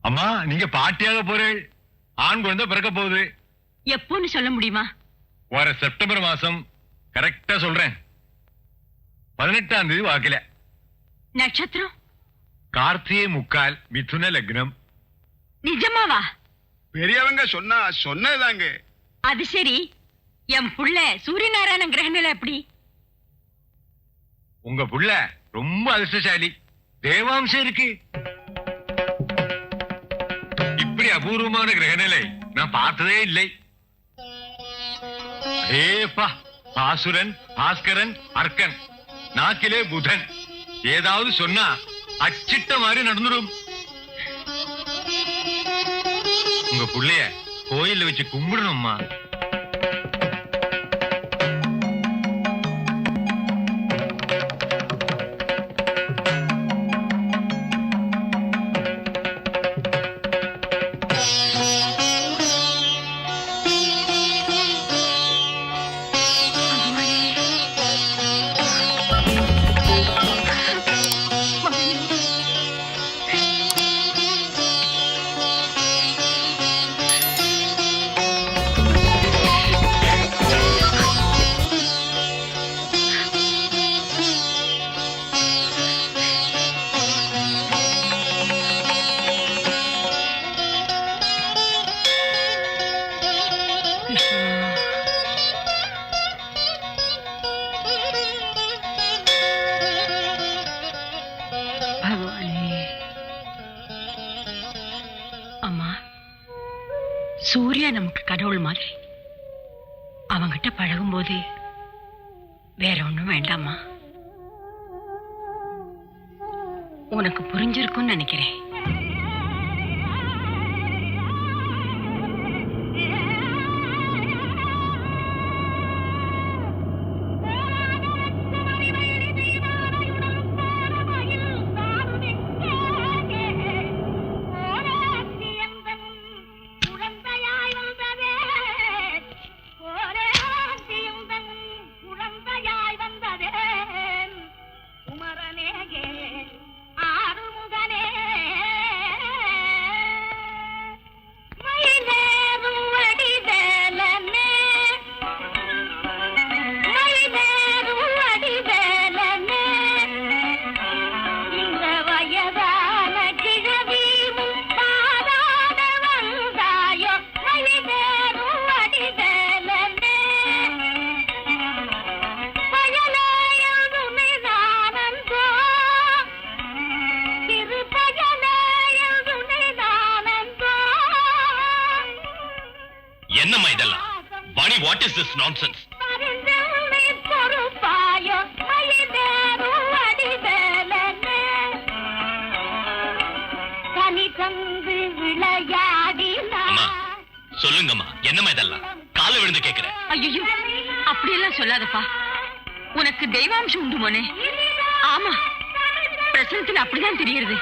அம்மா நீங்க பாட்டியாக போறேன். ஆண் குழந்தை பிறக்க போகுது. எப்போன்னு சொல்ல முடியுமா? வர செப்டம்பர் மாசம் கரெக்டா சொல்றேன். 18ஆம் தேதி வாக்கில. நட்சத்திரம் கார்த்திகை முக்கால் மிதுன லக்னம். நிஜமாவா? பெரியவங்க சொன்னதாங்க. அது சரி, என் புள்ள சூரியநாராயண கிரகணில எப்படி? உங்க புள்ள ரொம்ப அதிர்ஷ்டசாலி. தேவாம்சம் இருக்கு. இப்படி அபூர்வமான கிரகநிலை நான் பார்த்ததே இல்லை. ஏப்பா, பாசுரன், பாஸ்கரன், அர்க்கன், நாக்கிலே புதன். ஏதாவது சொன்னா அச்சிட்ட மாதிரி நடந்துடும். உங்க புள்ளைய கோயில்ல வச்சு கும்பிடணும்மா. சூர்யா நமக்கு கடவுள் மாதிரி. அவங்கிட்ட பழகும்போது வேற ஒண்ணும் வேண்டாமா? உனக்கு புரிஞ்சிருக்கும்னு நினைக்கிறேன். என்னம்மா இதெல்லாம்? Vani, what is this nonsense? அம்மா சொல்லுங்கம்மா, என்னம்மா இதெல்லாம்? கால விழுந்து கேக்குறேன். ஐயோ, அப்படியெல்லாம் சொல்லாதப்பா. உனக்கு தெய்வாம்சம் உண்டு மோனே. ஆமா, பிரசனத்துல அப்படிதான் தெரியுது.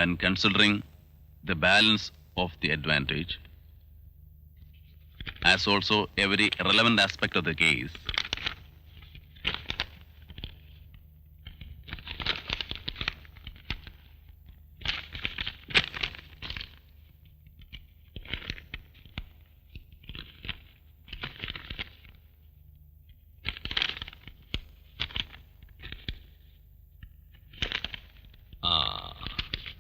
And considering the balance of the advantage, as also every relevant aspect of the case,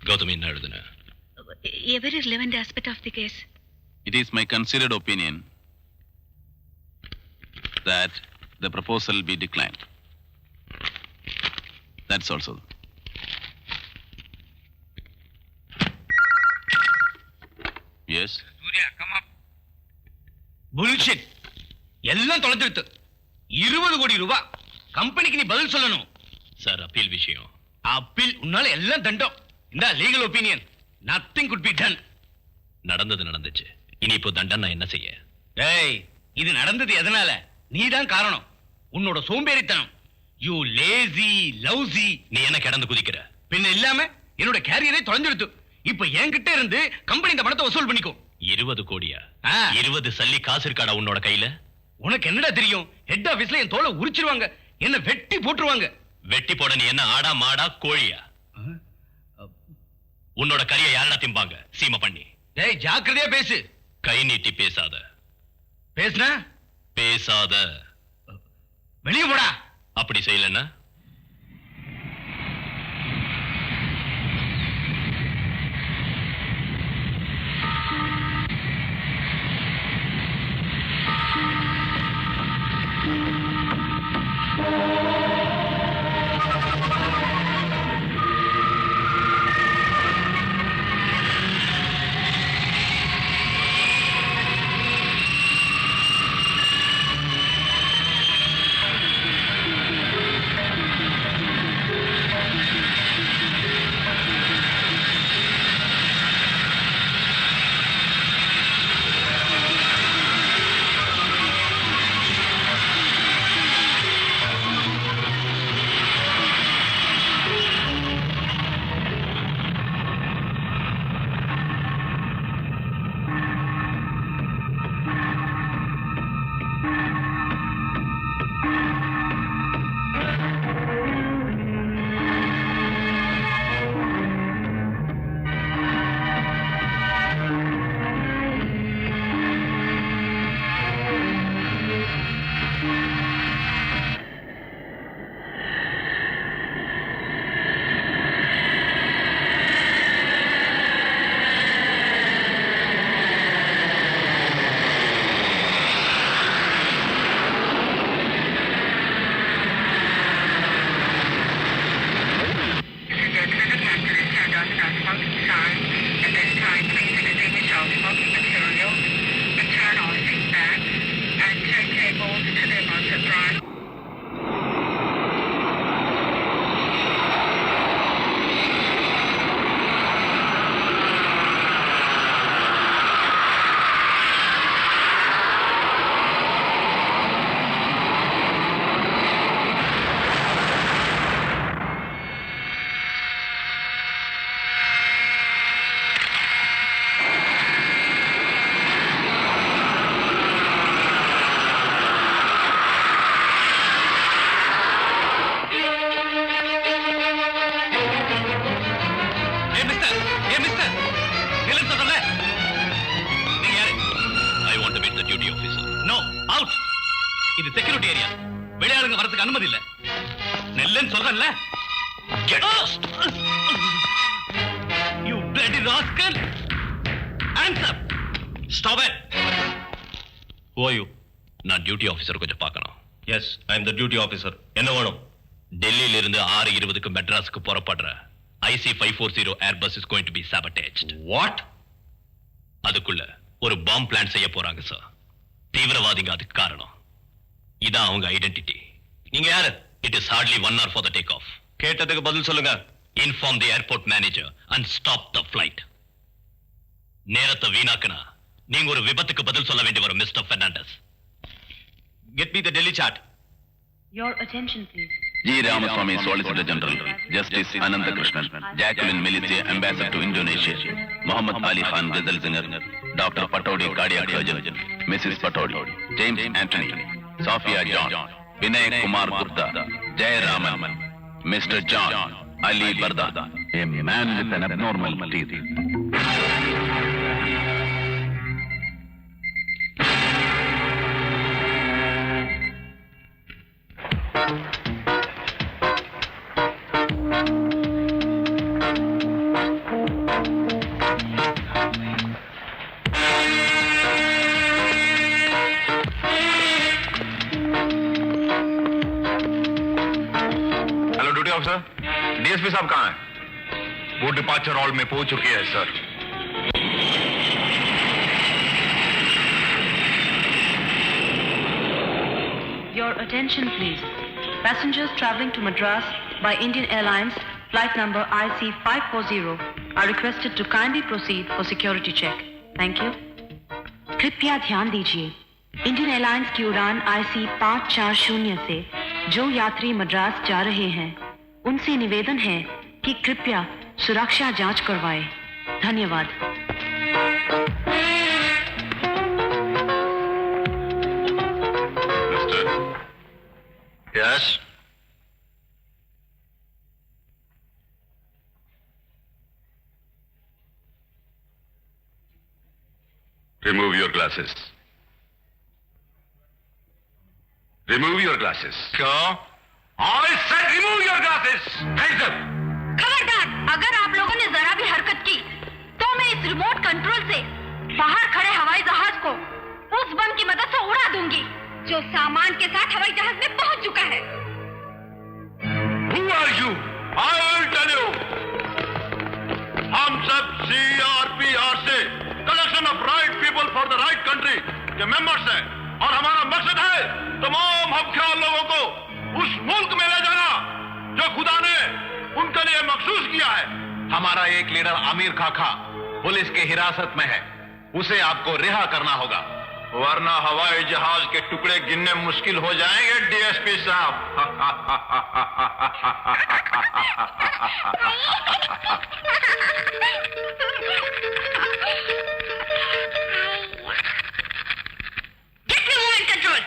Gautami என்ன எழுதுன? Every relevant aspect of the case. it is my considered opinion that the proposal be declined. That's also. Yes. Surya, come up. Bullshit. எல்லாம் தொலைஞ்சிருத்து. 20 கோடி ரூபாய் கம்பெனிக்கு நீ பதில் சொல்லணும். Sir, appeal விஷயம். அப்பீல் உன்னால எல்லாம் தண்டம். இந்த legal opinion. Nothing could be done. நடந்தது நடந்துச்சு. இனி இப்போ தண்டனை என்ன செய்ய? டேய், இது நடந்தது எதனால? நீதான் காரணம். உன்னோட சோம்பேறித்தனம். You lazy, lousy. நீ என்ன கிடந்து குதிக்கிற? பின்ன இல்லாம என்னோட கேரியரே தொலைஞ்சிருத்து. இப்ப என்கிட்ட இருந்து கம்பெனி இந்த பணத்தை வசூல் பண்ணிக்கோ. 20 கோடியா? 20 சல்லி காசு இருக்காடா உன்னோட கையில? உனக்கு என்னடா தெரியும்? ஹெட் ஆபீஸ்ல என் தோலை உரிச்சிருவாங்க. என்ன வெட்டி போட்டுருவாங்க. வெட்டி போட நீ என்ன ஆடா மாடா கோழியா? உன்னோட கறியை யாரடா திம்பாங்க சீமை பண்ணி? டேய் ஜாக்கிரதையா பேசு. கை நீட்டி பேசாத. பேசுன பேசாத. வெளியே போடா. அப்படி செய்யலன்னா இது செக்யூரிட்டி ஏரியா. வெளியாளுங்க வரதுக்கு அனுமதி இல்ல. நெல்லன்னு சொல்றேன்ல. You bloody rascal! Hands up! Stop it! Who are you? நான் டியூட்டி ஆபீசர் கொஞ்சம் பார்க்கணும். Yes, I am the duty officer. என்ன வேணும்? டெல்லியில இருந்து 6:20க்கு மெட்ராஸ்க்கு புறப்படுற IC-540 airbus is going to be sabotaged. வாட்? அதுக்குள்ள ஒரு பாம்பு பிளான் செய்ய போறாங்க சார். தீவிரவாதிங்க அதுக்கு காரணம். இதான் அவங்க ஐடென்டிட்டி. நீங்க யாரு? It is hardly 1 hour for the takeoff. கேட்டதுக்கு பதில் சொல்லுங்க. Inform the airport manager and stop the flight. நேரத்தை வீணாக்குனா நீங்க ஒரு விபத்துக்கு பதில் சொல்ல வேண்டி வரும் mister Fernandes. Get me the Delhi chart. Your attention please. G. Ramaswamy, Solicitor General, Justice Ananta Krishnan, Jacqueline Militia, Ambassador to Indonesia, Muhammad Ali Khan, Ghazal Singer, Dr. Patodi, Cardiac Surgeon, Mrs. Patodi, James Anthony, Sophia John, Vinay Kumar Gupta, Jay Raman, Mr. John, Ali Barda, a man with an abnormal teeth. DSP साहब कहाँ हैं? वो departure hall में पहुंच चुकी है sir. Your attention please. Passengers traveling to Madras by Indian Airlines flight number IC-540 are requested to kindly proceed for security check. Thank you. कृपया ध्यान दीजिए. इंडियन एयरलाइंस की उड़ान IC-540 से जो यात्री मद्रास जा रहे हैं उनसे निवेदन है कि कृपया सुरक्षा जांच करवाएं. धन्यवाद. Yes. Remove your glasses. Remove your glasses. क्यों? I said remove your glasses. Hands up. खबरदार, अगर आप लोगों ने जरा भी हरकत की तो मैं इस रिमोट कंट्रोल से बाहर खड़े हवाई जहाज को उस बम की मदद से उड़ा दूंगी जो सामान के साथ हवाई जहाज में पहुंच चुका है। Who are you? I will tell you. हम सब CRPR से collection of right people for the right country के members हैं और हमारा मकसद है तमाम हकदार लोगों को उस मुल्क में ले जाना जो खुदा ने उनके लिए मखसूस किया है। हमारा एक लीडर आमिर खाखा पुलिस के हिरासत में है, उसे आपको रिहा करना होगा वरना हवाई जहाज के टुकड़े गिनने मुश्किल हो जाएंगे डीएसपी साहब। Get me more in control.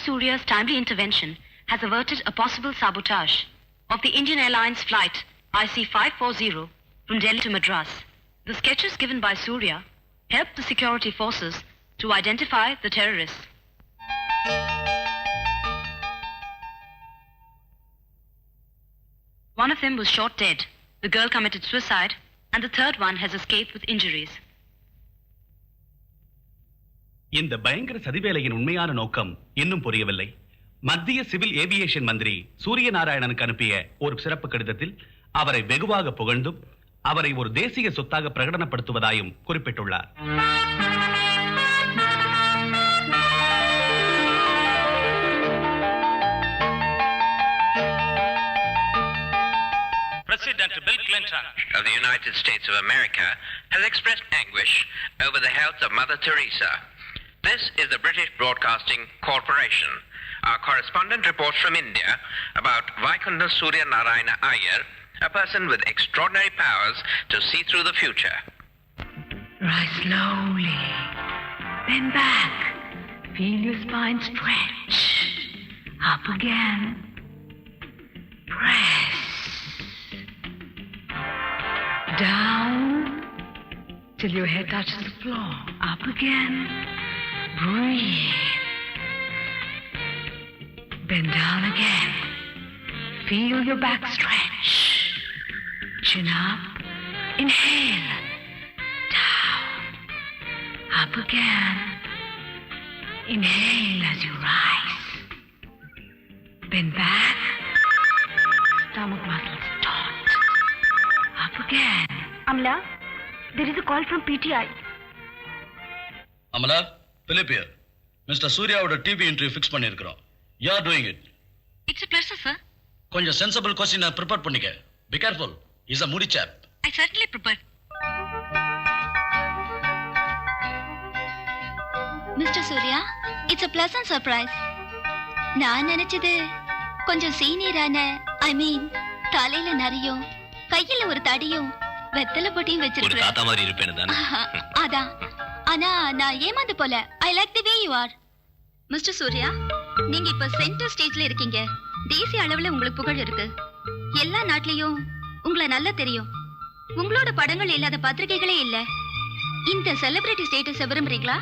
Surya's timely intervention has averted a possible sabotage of the Indian Airlines flight IC540 from Delhi to Madras. The sketches given by Surya helped the security forces to identify the terrorists. One of them was shot dead, the girl committed suicide, and the third one has escaped with injuries. இந்த பயங்கர சதிவேலையின் உண்மையான நோக்கம் இன்னும் புரியவில்லை. மத்திய civil aviation மந்திரி சூரிய நாராயணனுக்கு அனுப்பிய ஒரு சிறப்பு கடிதத்தில் அவரை வெகுவாக புகழ்ந்தும் அவரை ஒரு தேசிய சொத்தாக பிரகடனப்படுத்துவதாயும் குறிப்பிட்டுள்ளார். President Bill Clinton of the United States of America has expressed anguish over the health of Mother Teresa. This is the British Broadcasting Corporation. Our correspondent reports from India about Vaikunth Surya Narayana Iyer, a person with extraordinary powers to see through the future. Rise slowly, bend back, feel your spine stretch, up again, press, down, till your head touches the floor, up again, breathe, bend down again, feel your back stretch, chin up, inhale, down, up again, inhale as you rise, bend back, stomach muscles taut, up again. Amla, there is a call from PTI. Amala, Philip here. Mr. Suryaவோட TV interview fix பண்ணிருக்கோம். You are doing it. It's a pleasure, sir. கொஞ்சம் sensible question prepare பண்ணிக்க. Be careful. He's a moody chap. I certainly prepared. Mr. Surya, it's a pleasant surprise. நான் நினைச்சது கொஞ்சம் சீனியரான தலையில நரியும் கையில ஒரு தடியும் வெத்தலை பொட்டியும் ஒரு வச்சிருக்கேன். தாத்தா மாதிரி இருப்பேன்னு தானே? அதான். ஆனா நான் ஏமாந்து போல. I like the way you are. Mister Surya, நீங்க இப்ப சென்டர் ஸ்டேஜ்ல இருக்கீங்க. தேசிய அளவுல உங்களுக்கு புகழ் இருக்கு. எல்லா நாட்டிலயும் உங்களை நல்லா தெரியும். உங்களோட படங்கள் இல்லாத பத்திரிகைகளே இல்ல. இந்த செலிபிரிட்டி ஸ்டேட்டஸ் விரும்புறீங்களா?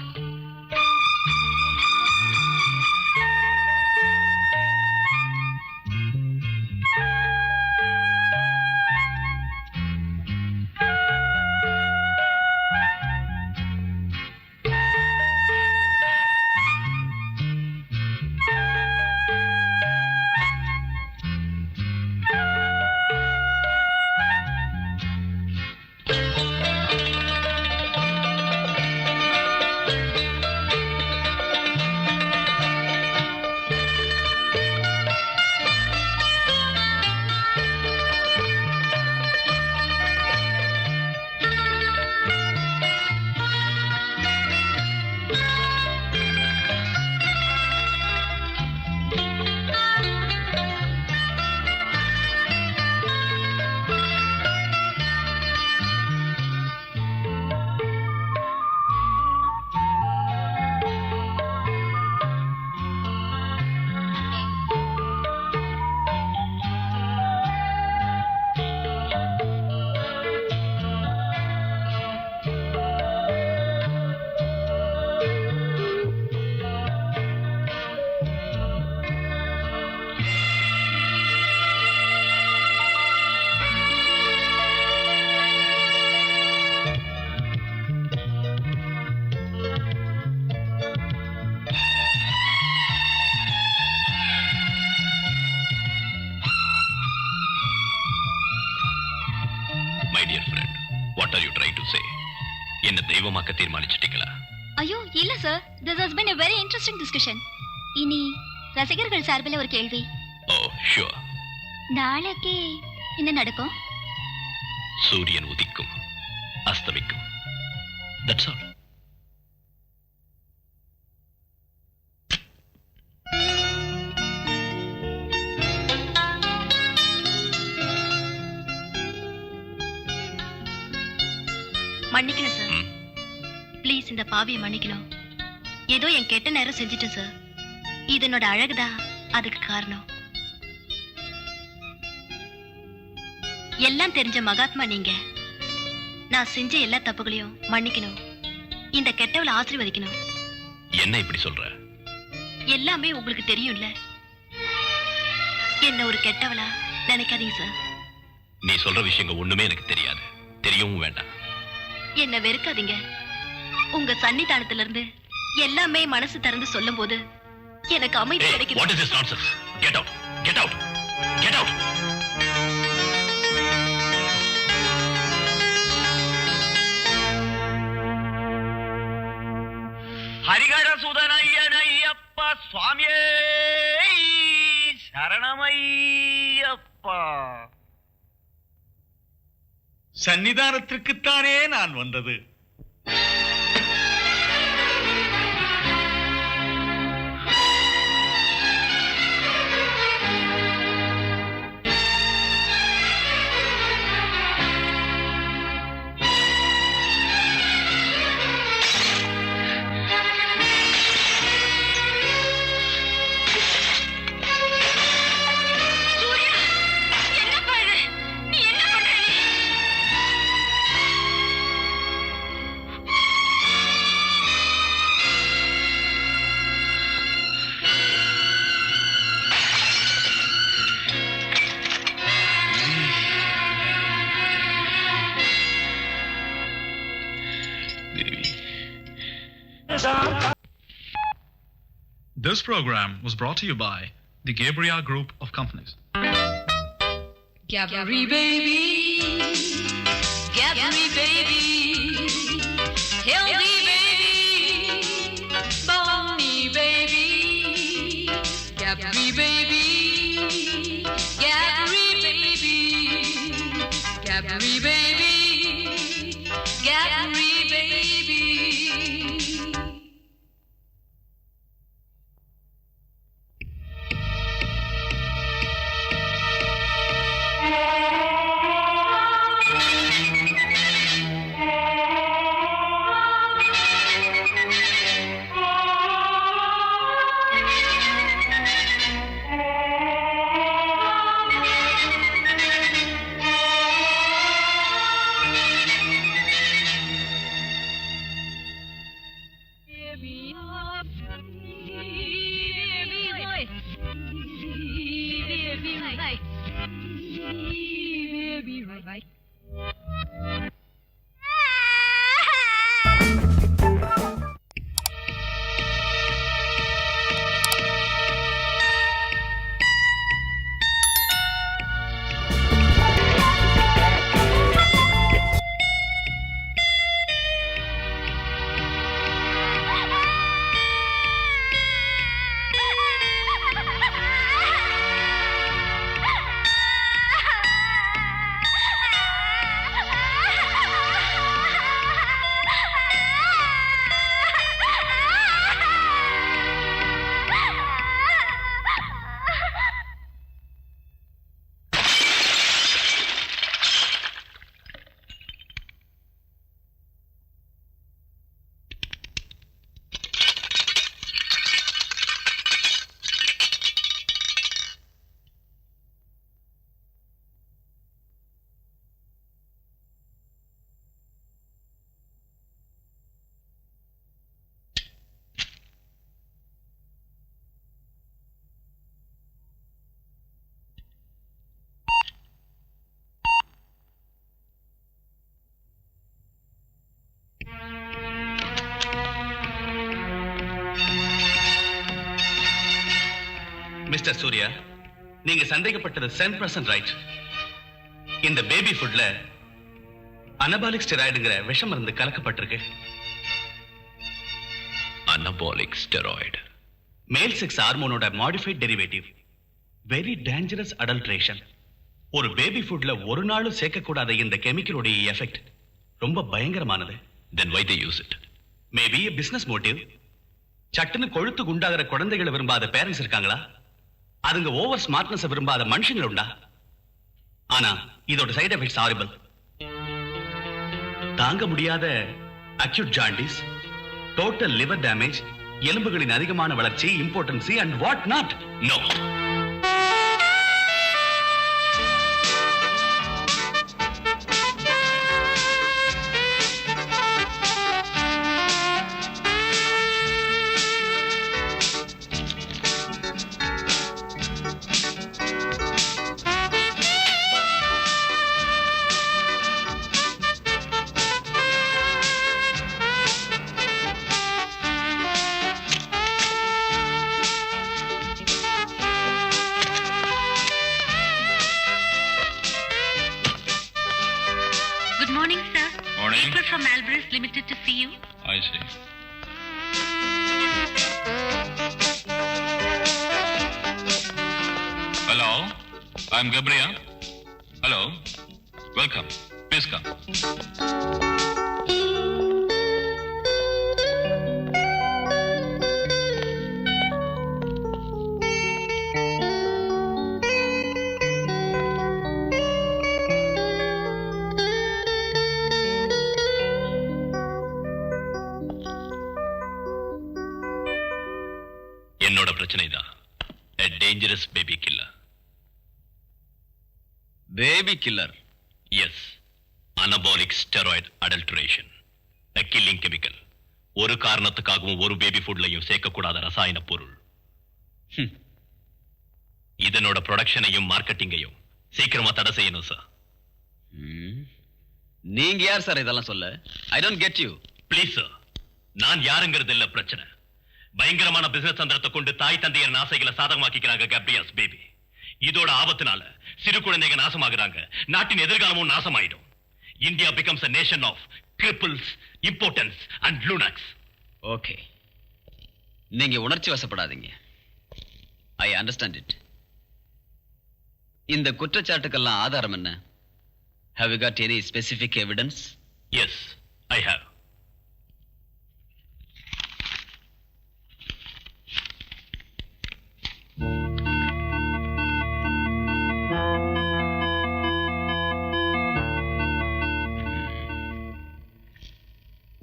What are you try to say? என்ன தெய்வமாக்க தீர்மானிச்சிட்டீங்களா? ஐயோ இல்ல sir, this has been a very interesting discussion. இனி ரசிகர்கள் சார்பில் ஒரு கேள்வி. ஓ ஷூர். நாளைக்கு என்ன நடக்கும்? சூரியன் உதிக்கும், அஸ்தமிக்கும். That's all. மன்னிக்கணும் சார், ப்ளீஸ் இந்த பாவியை மன்னிக்கணும். ஏதோ என் கெட்ட நேரம் செஞ்சுட்டேன் சார். இதனோட அழகுதான் அதுக்கு காரணம். எல்லாம் தெரிஞ்ச மகாத்மா நீங்க. நான் செஞ்ச எல்லா தப்புகளையும் மன்னிக்கணும். இந்த கெட்டவளை ஆசீர்வதிக்கணும். என்ன இப்படி சொல்ற? எல்லாமே உங்களுக்கு தெரியும்ல. என்ன ஒரு கெட்டவளா நினைக்காதீங்க சார். நீ சொல்ற விஷயங்கள் ஒண்ணுமே எனக்கு தெரியாது, தெரியவும் வேண்டாம். என்ன வெறுக்காதீங்க. உங்க சன்னிதானத்துல இருந்து எல்லாமே மனசு திறந்து சொல்லும் போது எனக்கு அமைதி கிடைக்குது. What is this nonsense? Get out! Get out! Get out! Harihara சுதனையனையப்பா சுவாமியே சரணமையப்பா. சன்னிதானத்திற்குத்தானே நான் வந்தது. This program was brought to you by the Gabriel Group of Companies. Gabri baby, Gabri baby, healthy baby, bony baby, Gabri baby, Gabri baby, Gabri baby, Gabri baby. Mister Surya, நீங்க சந்தேகப்பட்டது 100% right. இந்த baby ஃபுட்ல anabolic ஸ்டெராய்டுங்கிற விஷ மருந்து கலக்கப்பட்டிருக்கு. Anabolic steroid male sex ஹார்மோனோட modified derivative. Very dangerous adulteration. ஒரு பேபி ஃபுட்ல ஒரு நாளும் சேர்க்கக்கூடாத இந்த கெமிக்கலோட எஃபெக்ட் ரொம்ப பயங்கரமானது. Then why they use it? Maybe a business motive. சட்டுன்னு கொழுத்து குண்டாகிற குழந்தைகளை விரும்பாத பேரண்ட்ஸ் இருக்காங்களா? அதுங்க ஓவர் ஸ்மார்ட்னஸ் விரும்பாத மனுஷங்க உண்டா? ஆனா இதோட சைடு எஃபெக்ட்ஸ் ஹாரிபிள். தாங்க முடியாத acute jaundice, total liver damage, எலும்புகளின் அதிகமான வளர்ச்சி, impotency and what not. No. From Alvarez Limited to see you. I see. Hello, I'm Gabriel. Hello, welcome. Please come. என்னோட பிரச்சனை தான். A dangerous baby killer. Baby killer? Yes. Anabolic steroid adulteration. A killing chemical. ஒரு காரணத்துக்காகவும் ஒரு baby ஃபுட்லையும் சேர்க்கக்கூடாத ரசாயன பொருள். இதனோட ப்ரொடக்ஷனையும் மார்க்கெட்டிங்கையும் சீக்கிரமா தடை செய்யணும் சார். நீங்க யார் சார் இதெல்லாம் சொல்ல? I don't get you. Please sir, நான் யாருங்கிறது இல்ல பிரச்சனை. பயங்கரமான பிசினஸ் தந்திரத்தை கொண்டு தாய் தந்தையர் ஆசைகளை சாதகமாக்கிக்கிறாங்க கேப்ரியல்ஸ் பேபி. இதோட ஆபத்தினால சிறு குழந்தைங்க நாசமாகுறாங்க. நாட்டின் எதிர்காலமும் நாசமாயிடும். India becomes a nation of cripples, impotents and lunatics. Okay, நீங்க உணர்ச்சி வசப்படாதீங்க. I understand it. இந்த குற்றச்சாட்டுக்கெல்லாம் ஆதாரம் என்ன? Have you got any specific evidence? Yes, I have.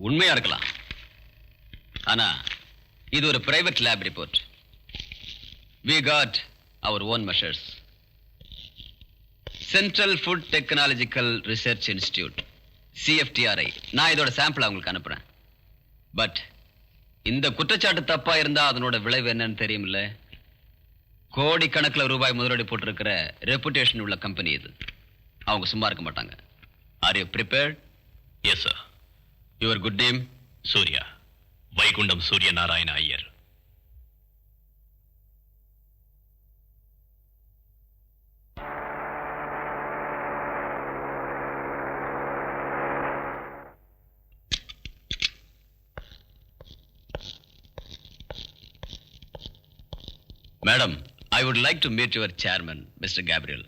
உண்மையா இருக்கலாம். ஆனா இது ஒரு private lab report. We got our own measures. Central Food Technological Research Institute, CFTRI. நான் இதோட சாம்பிள் அவங்களுக்கு அனுப்புறேன். பட் இந்த குற்றச்சாட்டு தப்பா இருந்தா அதனோட விளைவு என்னன்னு தெரியுமில்ல? கோடிக்கணக்கில் ரூபாய் முதலீடு போட்டிருக்கிற ரெப்புடேஷன் உள்ள கம்பெனி இது. அவங்க சும்மா இருக்க மாட்டாங்க. Are you prepared? Yes sir. Your good name? Surya. Vaikuntam Surya Narayana Iyer. Madam, I would like to meet your chairman, Mr. Gabriel.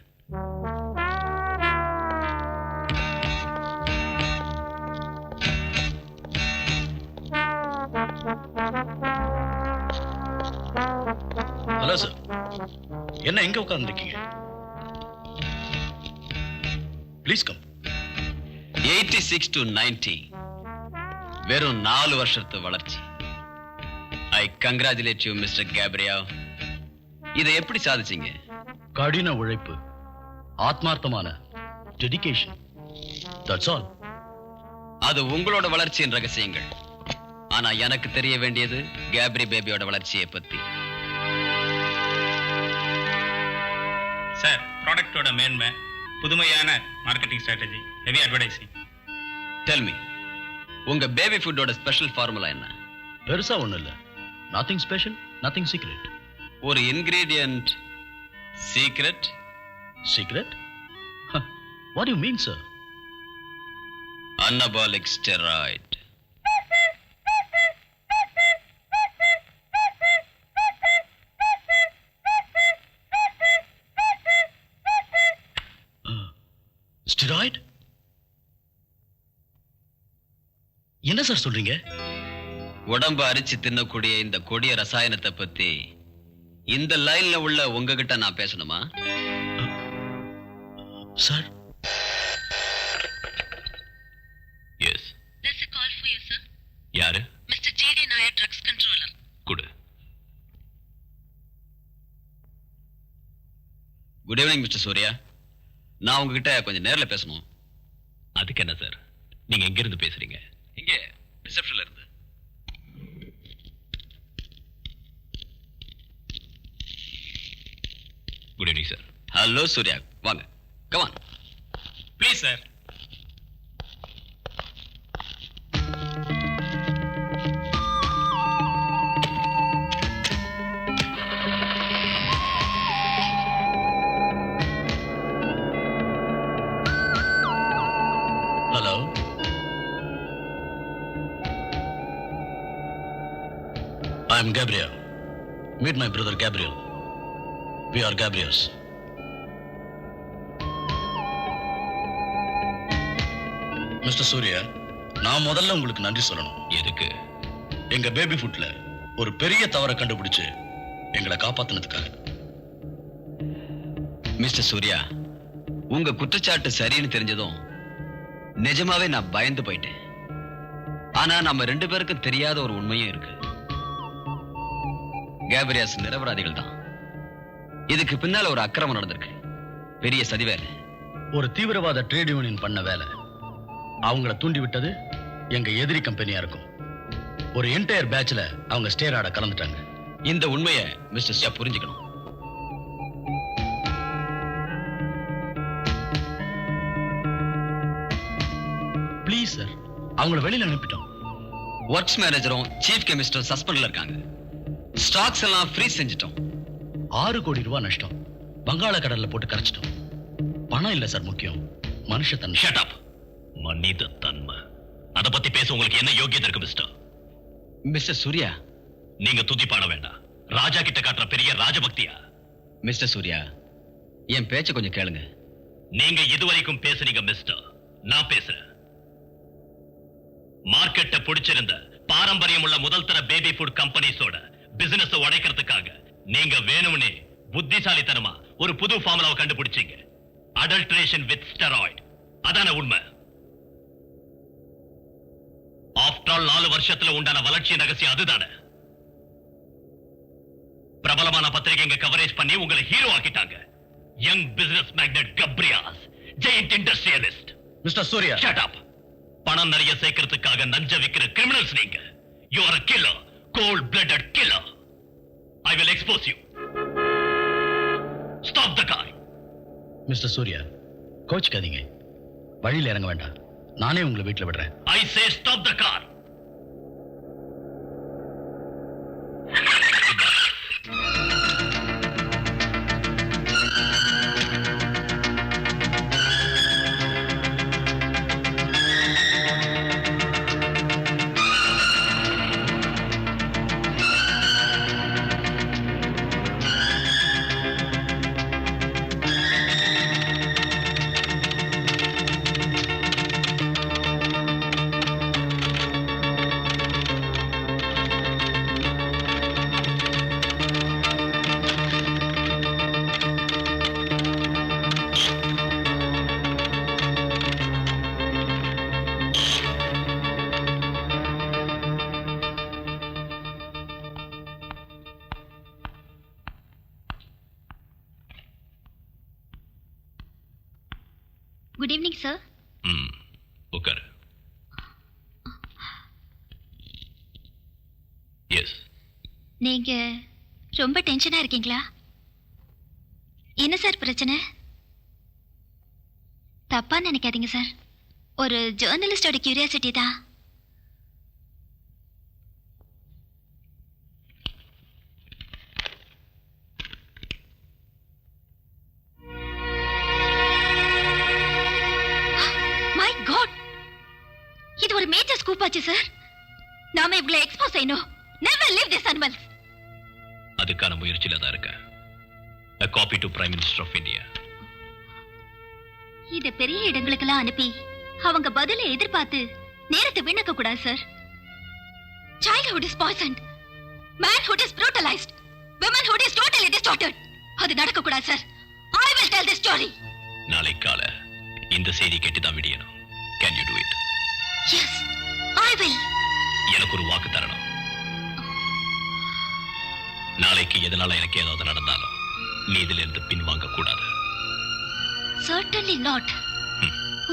Hello sir, என்ன எங்க உட்கார்ந்துருக்கீங்க? Please come. 86 to 90 வெறும் 4 வருஷத்து வளர்ச்சி. I congratulate you, Mr. Gabriel. இதை எப்படி சாதிச்சீங்க? கடின உழைப்பு, ஆத்மார்த்தமான டெடிகேஷன். That's all. அது உங்களோட வளர்ச்சியின் ரகசியங்கள். ஆனா எனக்கு தெரிய வேண்டியது கேப்ரி பேபியோட வளர்ச்சியை பத்தி. சார், ப்ராடக்டோட மேன்மை, புதுமையான marketing strategy, heavy advertising. Tell me, உங்க பேபி ஃபுட்டோட ஸ்பெஷல் ஃபார்முலா என்ன? பெருசா ஒண்ணும் இல்ல. Nothing special, nothing secret. ஒரு ingredient secret? Secret? What do you mean, sir? anabolic steroid. Steroid? என்ன சார் சொல்றீங்க? உடம்ப அரிச்சு தின்னக்கூடிய இந்த கொடிய ரசாயனத்தை பத்தி இந்த லைன்ல உள்ள உங்ககிட்ட நான் பேசணுமா? Sir. Yes. There's a call for you, sir. யாரு? Mr. J.D. Nair, drugs controller. குடு. Good evening mister Surya. நான் உங்ககிட்ட கொஞ்சம் நேர்ல பேசணும். அதுக்கு என்ன சார்? நீங்க எங்க இருந்து பேசுறீங்க? இங்க ரிசப்ஷன்ல இருந்து. Good evening sir. Hello Surya, வாங்க. Come on. Please sir. Hello. I am Gabriel. Meet my brother Gabriel. We are Gabriels. Mister Surya, நான் முதல்ல உங்களுக்கு நன்றி சொல்லணும். எதுக்கு? எங்க பேபி ஃபுட்ல ஒரு பெரிய தவறை கண்டுபிடிச்சு எங்களை காப்பாத்தினதுக்காக. மிஸ்டர் சூர்யா, உங்க குற்றச்சாட்டு சரின்னு தெரிஞ்சதும் நிஜமாவே நான் பயந்து போயிட்டேன். ஆனா நம்ம 2 பேருக்கும் தெரியாத ஒரு உண்மையும் இருக்கு. கேப்ரியாஸ் நிரபராதிகள் தான். இதுக்கு பின்னால ஒரு அக்கிரமம் நடந்திருக்கு. பெரிய சதி வேலை. ஒரு தீவிரவாத ட்ரேட் யூனியன் பண்ண வேலை. அவங்கள தூண்டி விட்டது எங்க எதிரி கம்பெனியா இருக்கும். ஒரு என்டையர் பேட்ச்ல அவங்க ஸ்டேராட கலந்துட்டாங்க. இந்த உண்மையை மிஸ்டர் ஷா புரிஞ்சுக்கணும். ப்ளீஸ் சார், அவங்கள வெளியில அனுப்பிட்டோம். ஒர்க்ஸ் மேனேஜரும் சீஃப் கெமிஸ்டரும் சஸ்பெண்ட்ல இருக்காங்க. ஸ்டாக்ஸ் எல்லாம் ஃப்ரீஸ் செஞ்சிட்டோம். 6 கோடி ரூபாய் நஷ்டம். வங்காள கடல்ல போட்டு கரைச்சிட்டோம். பணம் இல்ல சார் முக்கியம், மனுஷ தன்மை. Shut up. மனித தன்மை. அத பத்தி பேச உங்களுக்கு என்ன யோகியதை இருக்கு மிஸ்டர்? மிஸ்டர் சூர்யா, நீங்க துதி பாட வேண்டாம். ராஜா கிட்ட காட்டுற பெரிய ராஜபக்தியா? மிஸ்டர் சூர்யா, என் பேச்ச கொஞ்சம் கேளுங்க. நீங்க இதுவரைக்கும் பேசுனீங்க மிஸ்டர். நான் பேசுறேன். மார்க்கெட்டை பிடிச்சிருந்த பாரம்பரியம் உள்ள முதல் தர பேபி ஃபுட் கம்பெனிஸோட பிசினஸ் உடைக்கிறதுக்காக நீங்க வேணும்னே புத்திசாலித்தனமா ஒரு புது ஃபார்முலாவை கண்டுபிடிச்சீங்க. Adulteration with steroid. அதான உண்மை. ஆஃப்டர் ஆல் 4 வருஷத்துல உண்டான வளர்ச்சி ரகசியம் அதுதானே. பிரபலமான பத்திரிகைங்க கவரேஜ் பண்ணி உங்களை ஹீரோ ஆக்கிட்டாங்க. Young business magnate Gabrias, giant industrialist. Mister Surya, shut up. பணம் நிறைய சேர்க்கிறதுக்காக நஞ்ச விக்கிற கிரிமினல்ஸ் நீங்க. You are a killer, cold blooded killer. I will expose you. Stop the car. Mister Surya, கோச்சுக்காதீங்க. வழியில இறங்க வேண்டாம். நானே உங்களை வீட்டுல விடுறேன். I say stop the car. Good evening sir. உட்காரு. எஸ். நீங்க ரொம்ப டென்ஷனா இருக்கீங்களா? என்ன சார் பிரச்சனை? தப்பா நினைக்காதீங்க சார். ஒரு ஜேர்னலிஸ்டோட கியூரியாசிட்டி தான். தப்பாச்சு சார். நாம இவங்களை எக்ஸ்போஸ் செய்யணும். Never leave this animals. அதுக்கான முயற்சியில தான் இருக்க. A copy to Prime Minister of India. இத பெரிய இடங்களுக்கெல்லாம் அனுப்பி அவங்க பதிலை எதிர்பார்த்து நேரத்தை வீணாக்க கூடாது sir. Childhood is poisoned. Manhood is brutalized. Womanhood is totally distorted. அது நடக்க கூடாது sir. I will tell this story. நாளை காலை இந்த செய்தி கேட்டுதான் விடியணும். Can you do it? Yes, I will. எனக்கு ஒரு வாக்கு தரணும். நாளைக்கு எதனால எனக்கு ஏதாவது நடந்தாலும் நீ இதில் இருந்து பின்வாங்க கூடாது. Certainly not.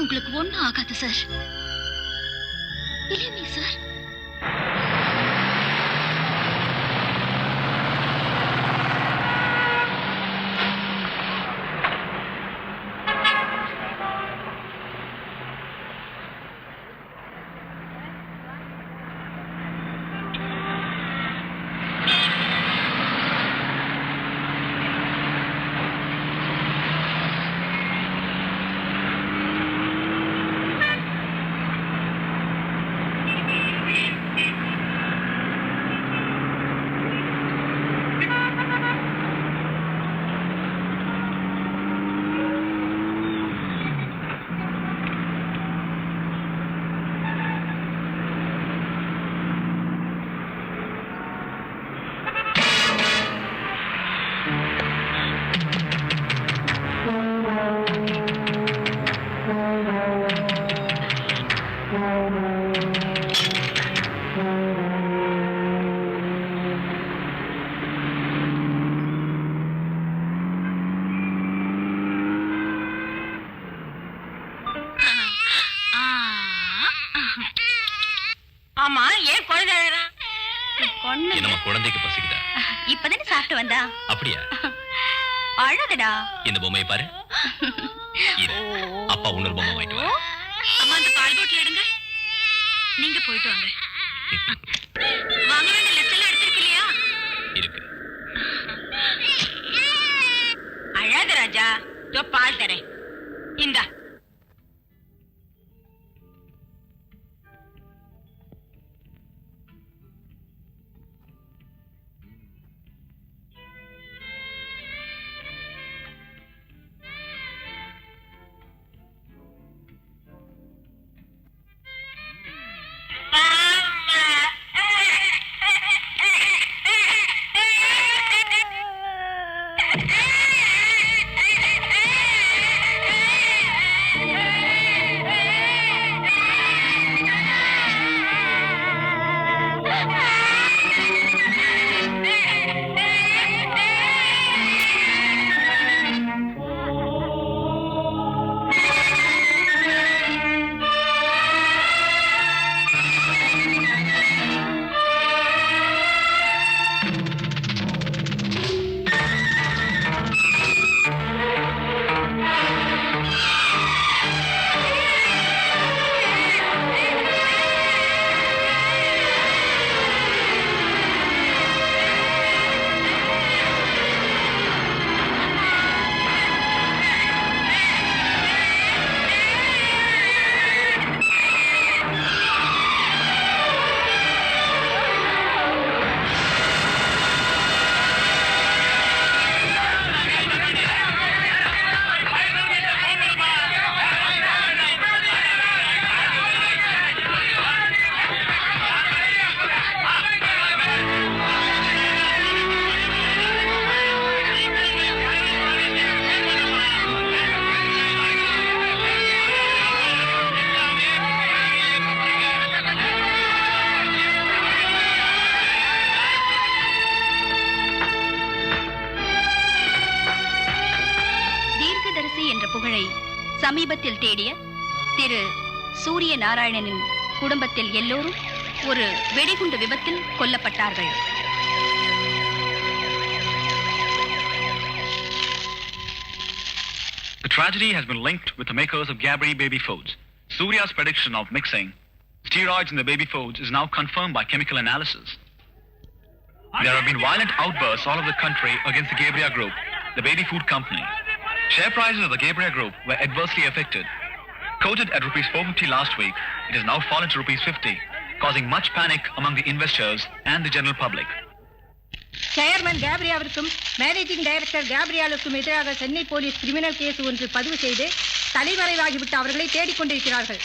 உங்களுக்கு ஒண்ணும் ஆகாது சார். Believe me, sir. ஆமா, ஏன் குழந்தை அழறா? நம்ம குழந்தைக்கு பசிக்குதா? இப்பதானே சாப்பிட்டு வந்தா. அப்படியா? அழகடா. இந்த பொம்மையை பாரு. அப்பா இன்னொரு பொம்மை வாங்கிட்டு வா. அம்மா அந்த பால் பாட்டில் எடுங்க. நீங்க போயிட்டு வாங்க. வாங்க வேண்டிய லிஸ்ட் எல்லாம் எடுத்திருக்கு இல்லையா? இருக்கு. அழாத ராஜா, இதோ பால் தரேன். இந்தா. சமீபத்தில் தேடிய திரு சூரிய நாராயணனின் குடும்பத்தில் எல்லோரும் ஒரு வெடிகுண்டு விபத்தில் கொல்லப்பட்டார்கள். The tragedy has been linked with the makers of Gabri baby foods. Surya's prediction of mixing steroids in the baby foods is now confirmed by chemical analysis. There have been violent outbursts all over the country against the Gabriel Group, the baby food company. Share prices of the Gabriel Group were adversely affected. Quoted at rupees 450 last week, it has now fallen to rupees 50. causing much panic among the investors and the general public. Chairman கேப்ரியாவிற்கும் managing director கேப்ரியாலுக்கும் எதிராக Chennai police criminal case ஒன்று பதிவு செய்து தலைமறைவாகிவிட்டு அவர்களை தேடிக்கொண்டிருக்கிறார்கள்.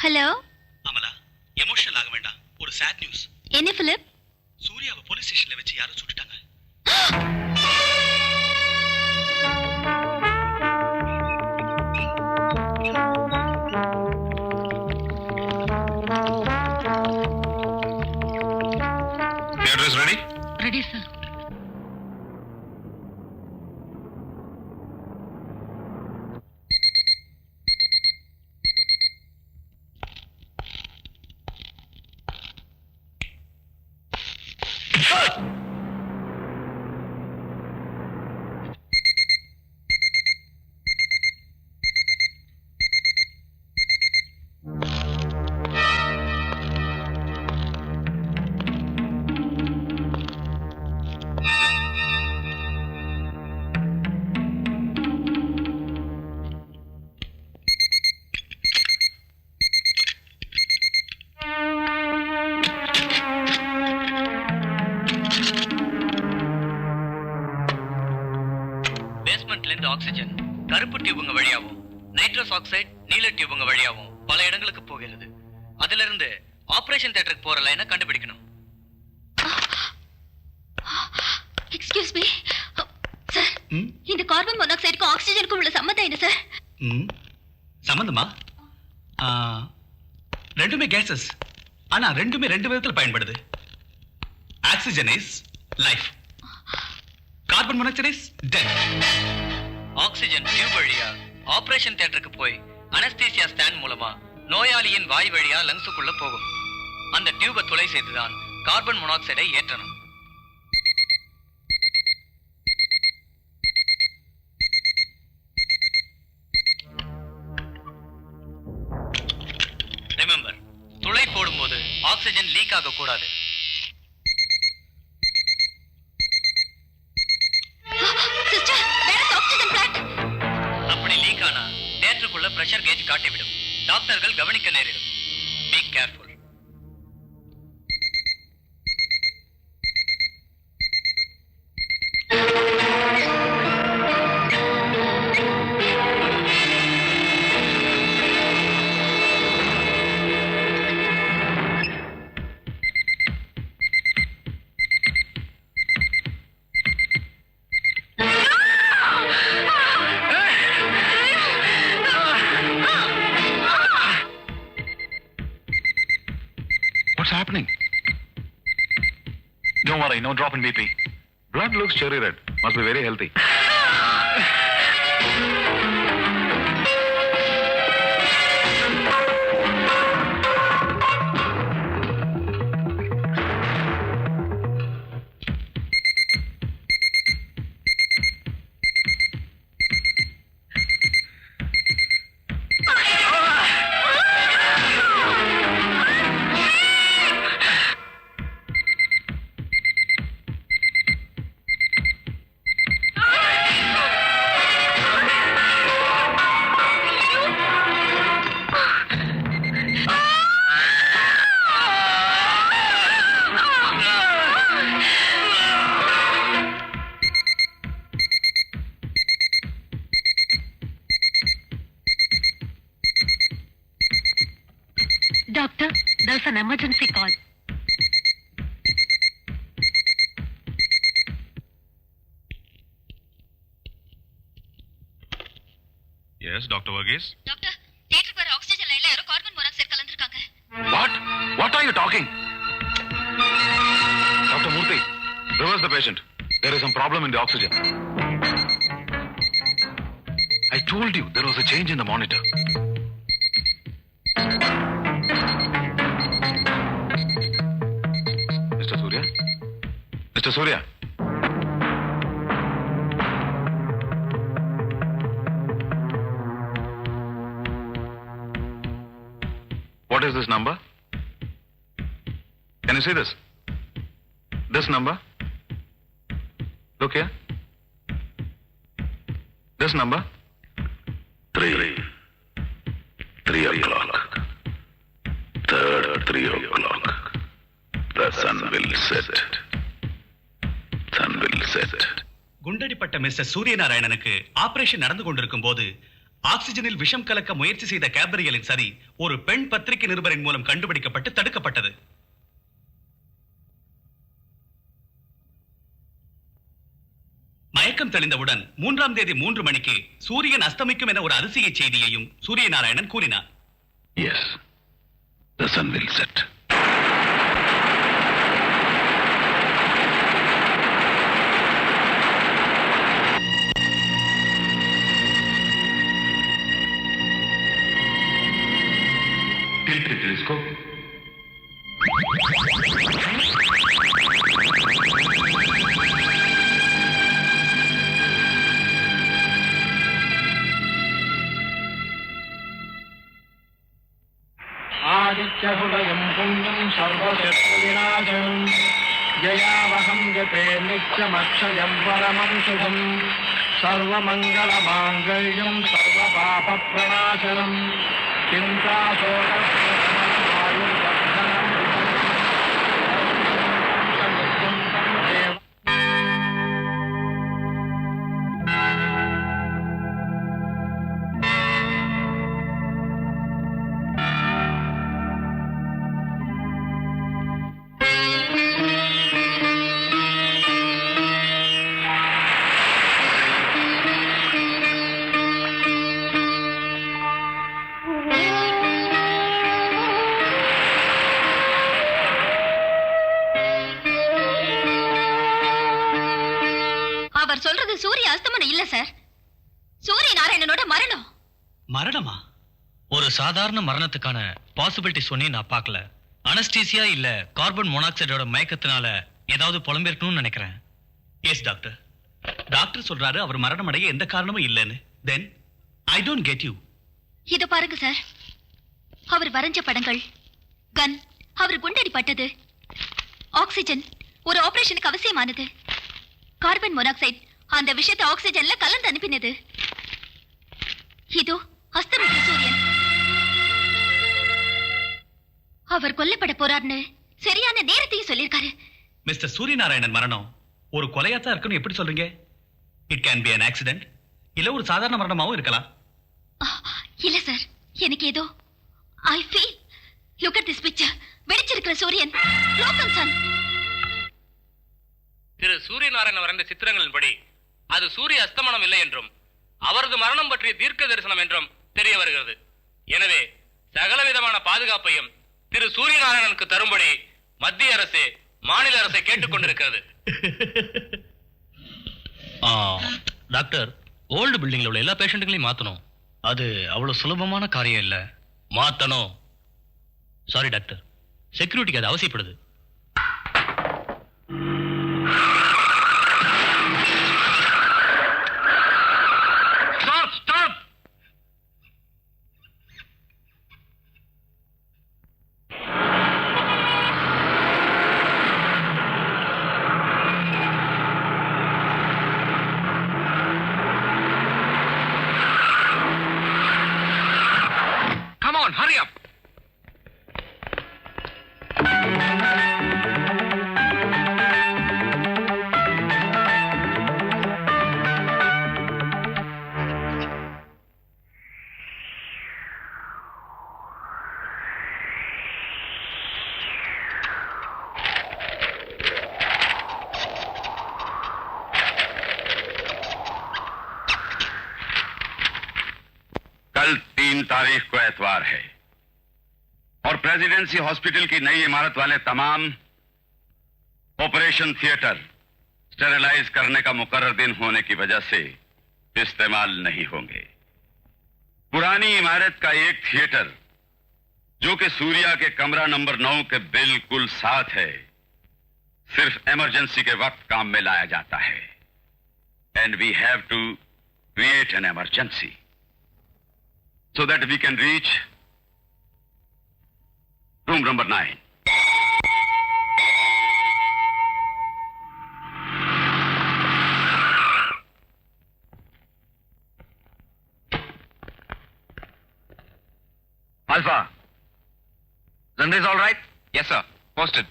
Hello Amala, emotional ஆக வேண்டாம். ஒரு சேட் நியூஸ். என்ன பிலிப்? சூர்யாவை போலீஸ் ஸ்டேஷன்ல வச்சு யாரும் சுட்டுட்டாங்க. Address ready? Ready, sir. Oxygen கருப்பு டியூபுங்க வழியாவும் நைட்ரஸ் ஆக்சைடு நீல டியூபுங்க வழியாவும் பல இடங்களுக்கு போகிறது. அதிலிருந்து ஆபரேஷன் தியேட்டருக்கு போற லைனை கண்டுபிடிக்கணும். எக்ஸ்கியூஸ் மீ சார், இந்த கார்பன் மோனாக்சைடுக்கும் ஆக்சிஜனுக்கும் உள்ள சம்பந்தம் என்ன சார்? சம்பந்தமா? ரெண்டுமே கேசஸ், ஆனா ரெண்டுமே ரெண்டு விதத்தில் பயன்படுது. Oxygen is life, carbon monoxide is death. Oxygen tube வழியா ஆபரேஷன் தியேட்டருக்கு போய் அனஸ்தீசியா ஸ்டாண்ட் மூலமா நோயாளியின் வாய் வழியா லங்ஸுக்குள்ள போகும். அந்த டியூபை துளை செய்துதான் கார்பன் மோனாக்சைடை ஏற்றணும். ரிமெம்பர், துளை போடும்போது ஆக்சிஜன் லீக் ஆக கூடாது. அப்படி லீக் ஆனா தியேட்டருக்குள்ள பிரஷர் கேஜ் காட்டிவிடும். டாக்டர்கள் கவனிக்க நேரிடும். Be careful. What's happening? Don't worry, no drop in BP. Blood looks cherry red. Must be very healthy. Doctor, there's an emergency call. Yes, Dr. Varghese? Doctor, தியேட்டருக்கு வர oxygen லைன்ல யாரோ carbon monoxide கலந்திருக்காங்க. What? What are you talking? Dr. Murthy, reverse the patient. There is some problem in the oxygen. I told you there was a change in the monitor. Mr. Surya? Mr. Surya? What is this number? Can you see this? This number? Look here. This number? 3 o'clock. Third 3 o'clock. The sun will set. Sun will set. குண்டடிப்பட்ட mister சூரியநாராயணனுக்கு operation நடந்து கொண்டிருக்கும் போது ஆக்சிஜனில் விஷம் கலக்க முயற்சி செய்த கேப்ரியலின் சரி ஒரு பெண் பத்திரிகை நிருபரின் மூலம் கண்டுபிடிக்கப்பட்டு தடுக்கப்பட்டது. மயக்கம் தெளிந்தவுடன் 3ஆம் தேதி 3 மணிக்கு சூரியன் அஸ்தமிக்கும் என ஒரு அதிசய செய்தியையும் சூரிய நாராயணன் கூறினார். Yes, the sun will set. Tilt the telescope. आदित्यहृदयं पुण्यं सर्वशत्रुविनाशनं जयावहं जपे नित्यमक्षयं परमं शुभं सर्वमङ्गलमाङ्गल्यं सर्वपापप्रणाशनं அவர் சொல்றது சூரிய அஸ்தமனம் இல்ல சார், சூரிய நாராயணனோட மரணம். மரணமா? ஒரு சாதாரண மரணத்துக்கான பாசிபிலிட்டி சொன்னி நான் பார்க்கல. அனஸ்டீசியா இல்ல கார்பன் மோனாக்சைடோட மயக்கத்தினால ஏதாவது புலம்பிருக்கணும்னு நினைக்கிறேன். Yes doctor. டாக்டர் சொல்றாரு அவர் மரணம் அடைய எந்த காரணமும் இல்லைன்னு. தென் ஐ டோன்ட் கெட் யூ. இத பாருங்க சார், அவர் வரைஞ்ச படங்கள், கன், அவர் குண்டடிப்பட்டது, ஆக்சிஜன் ஒரு ஆபரேஷனுக்கு அவசியமானது, கார்பன் மோனாக்சைடு அந்த விஷயத்தை ஆக்சிஜன்ல கலந்து அனுப்பினது, இதோ அஸ்தமித்த சூரியன். அவர் கொல்லப்பட போறார்னு சரியான நேரத்தையும் சொல்லியிருக்காரு. மிஸ்டர் சூரியநாராயணன் மரணம் ஒரு கொலையாத்தான் இருக்குன்னு எப்படி சொல்றீங்க? It can be an accident, இல்ல ஒரு சாதாரண மரணமாவும் இருக்கலாம். இல்ல சார், எனக்கு ஏதோ I feel. Look at this picture. வெடிச்சிருக்கிற சூரியன் லோகம் சன். திரு சூரியநாராயணன் வரைந்த சித்திரங்களின்படி அது சூரிய அஸ்தமனம் இல்லை என்றும் அவரது மரணம் பற்றிய தீர்க்க தரிசனம் என்றும் தெரிய வருகிறது. எனவே சகலவிதமான பாதுகாப்பையும் திரு சூரியநாராயணனுக்கு தரும்படி மத்திய அரசு மாநில அரசை கேட்டுக்கொண்டிருக்கிறது. டாக்டர், ஓல்டு பில்டிங்ல உள்ள எல்லா பேஷண்ட்டுகளையும் மாத்தணும். அது அவ்வளவு சுலபமான காரியம் இல்ல. மாத்தணும். சாரி டாக்டர், செக்யூரிட்டிக்கு அது அவசியப்படுது. Come on, hurry up. कल 3 तारीख को एतवार है और प्रेसिडेंसी हॉस्पिटल की नई इमारत वाले तमाम ऑपरेशन थिएटर स्टेरिलाइज करने का मुकर्रर दिन होने की वजह से इस्तेमाल नहीं होंगे। पुरानी इमारत का एक थिएटर जो कि सूर्या के कमरा नंबर 9 के बिल्कुल साथ है, सिर्फ इमरजेंसी के वक्त काम में लाया जाता है। And we have to create an emergency so that we can reach room number 9. Alpha, Zandri is all right? Yes, sir. Posted.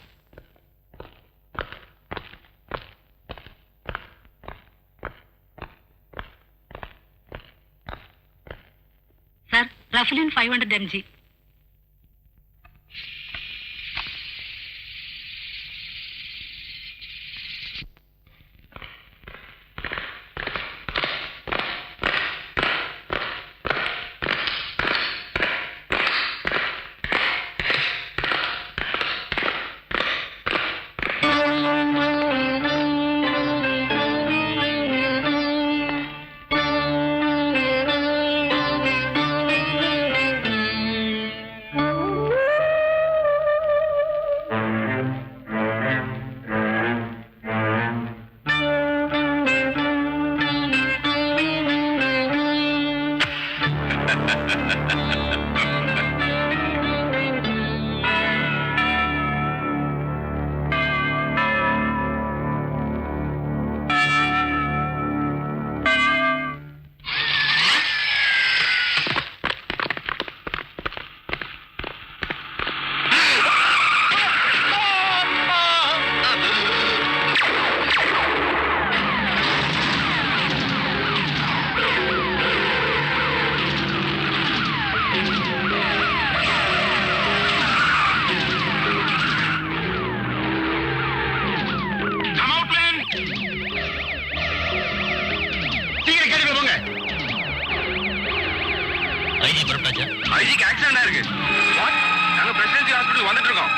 Duffelin 500 mg. ஐஜிக்கு accident ஆயிருக்கு. நாங்க பிரசிடென்சி ஹாஸ்பிட்டல் வந்துட்டு இருக்கோம்.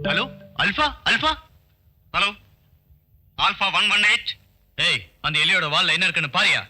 Hello alpha alpha hello alpha 118. ஏய் அந்த எலியோட வால்ல என்ன இருக்குன்னு பாரியா?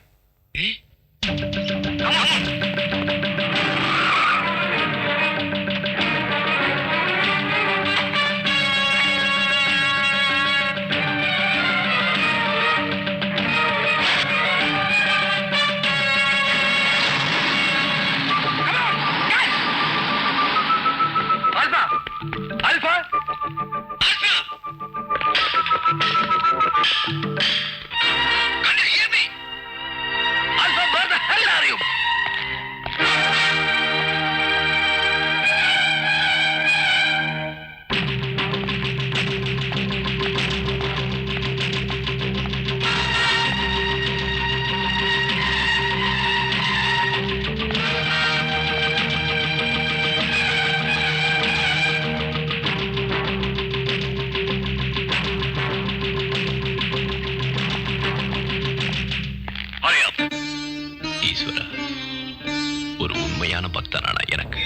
ஒரு உண்மையான பக்தனான எனக்கு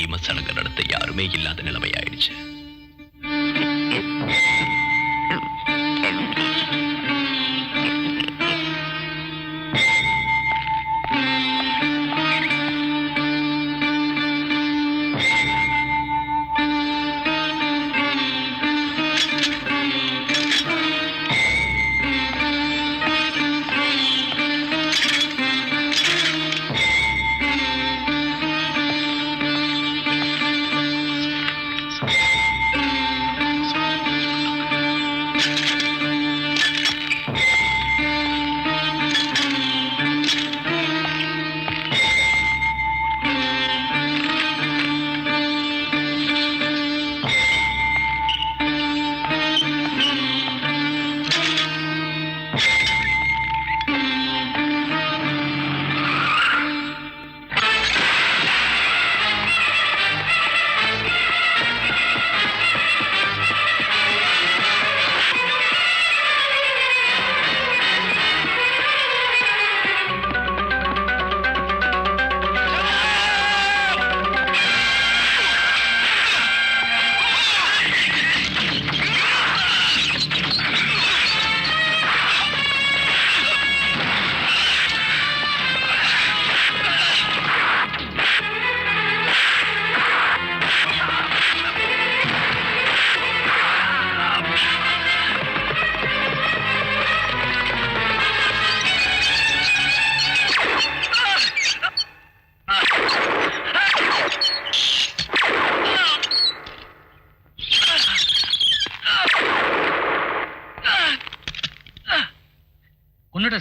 ஈம சடங்கு நடத்த யாருமே இல்லாத நிலைமை ஆயிடுச்சு.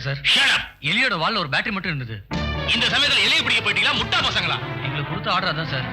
சார் எலியோட வால்ல ஒரு பேட்டரி மட்டும் இருந்தது. இந்த சமயத்துல எலியை பிடிக்க போயிட்டீங்களா முட்டா பசங்களா? எங்களுக்கு கொடுத்த ஆர்டர் அதான் சார்.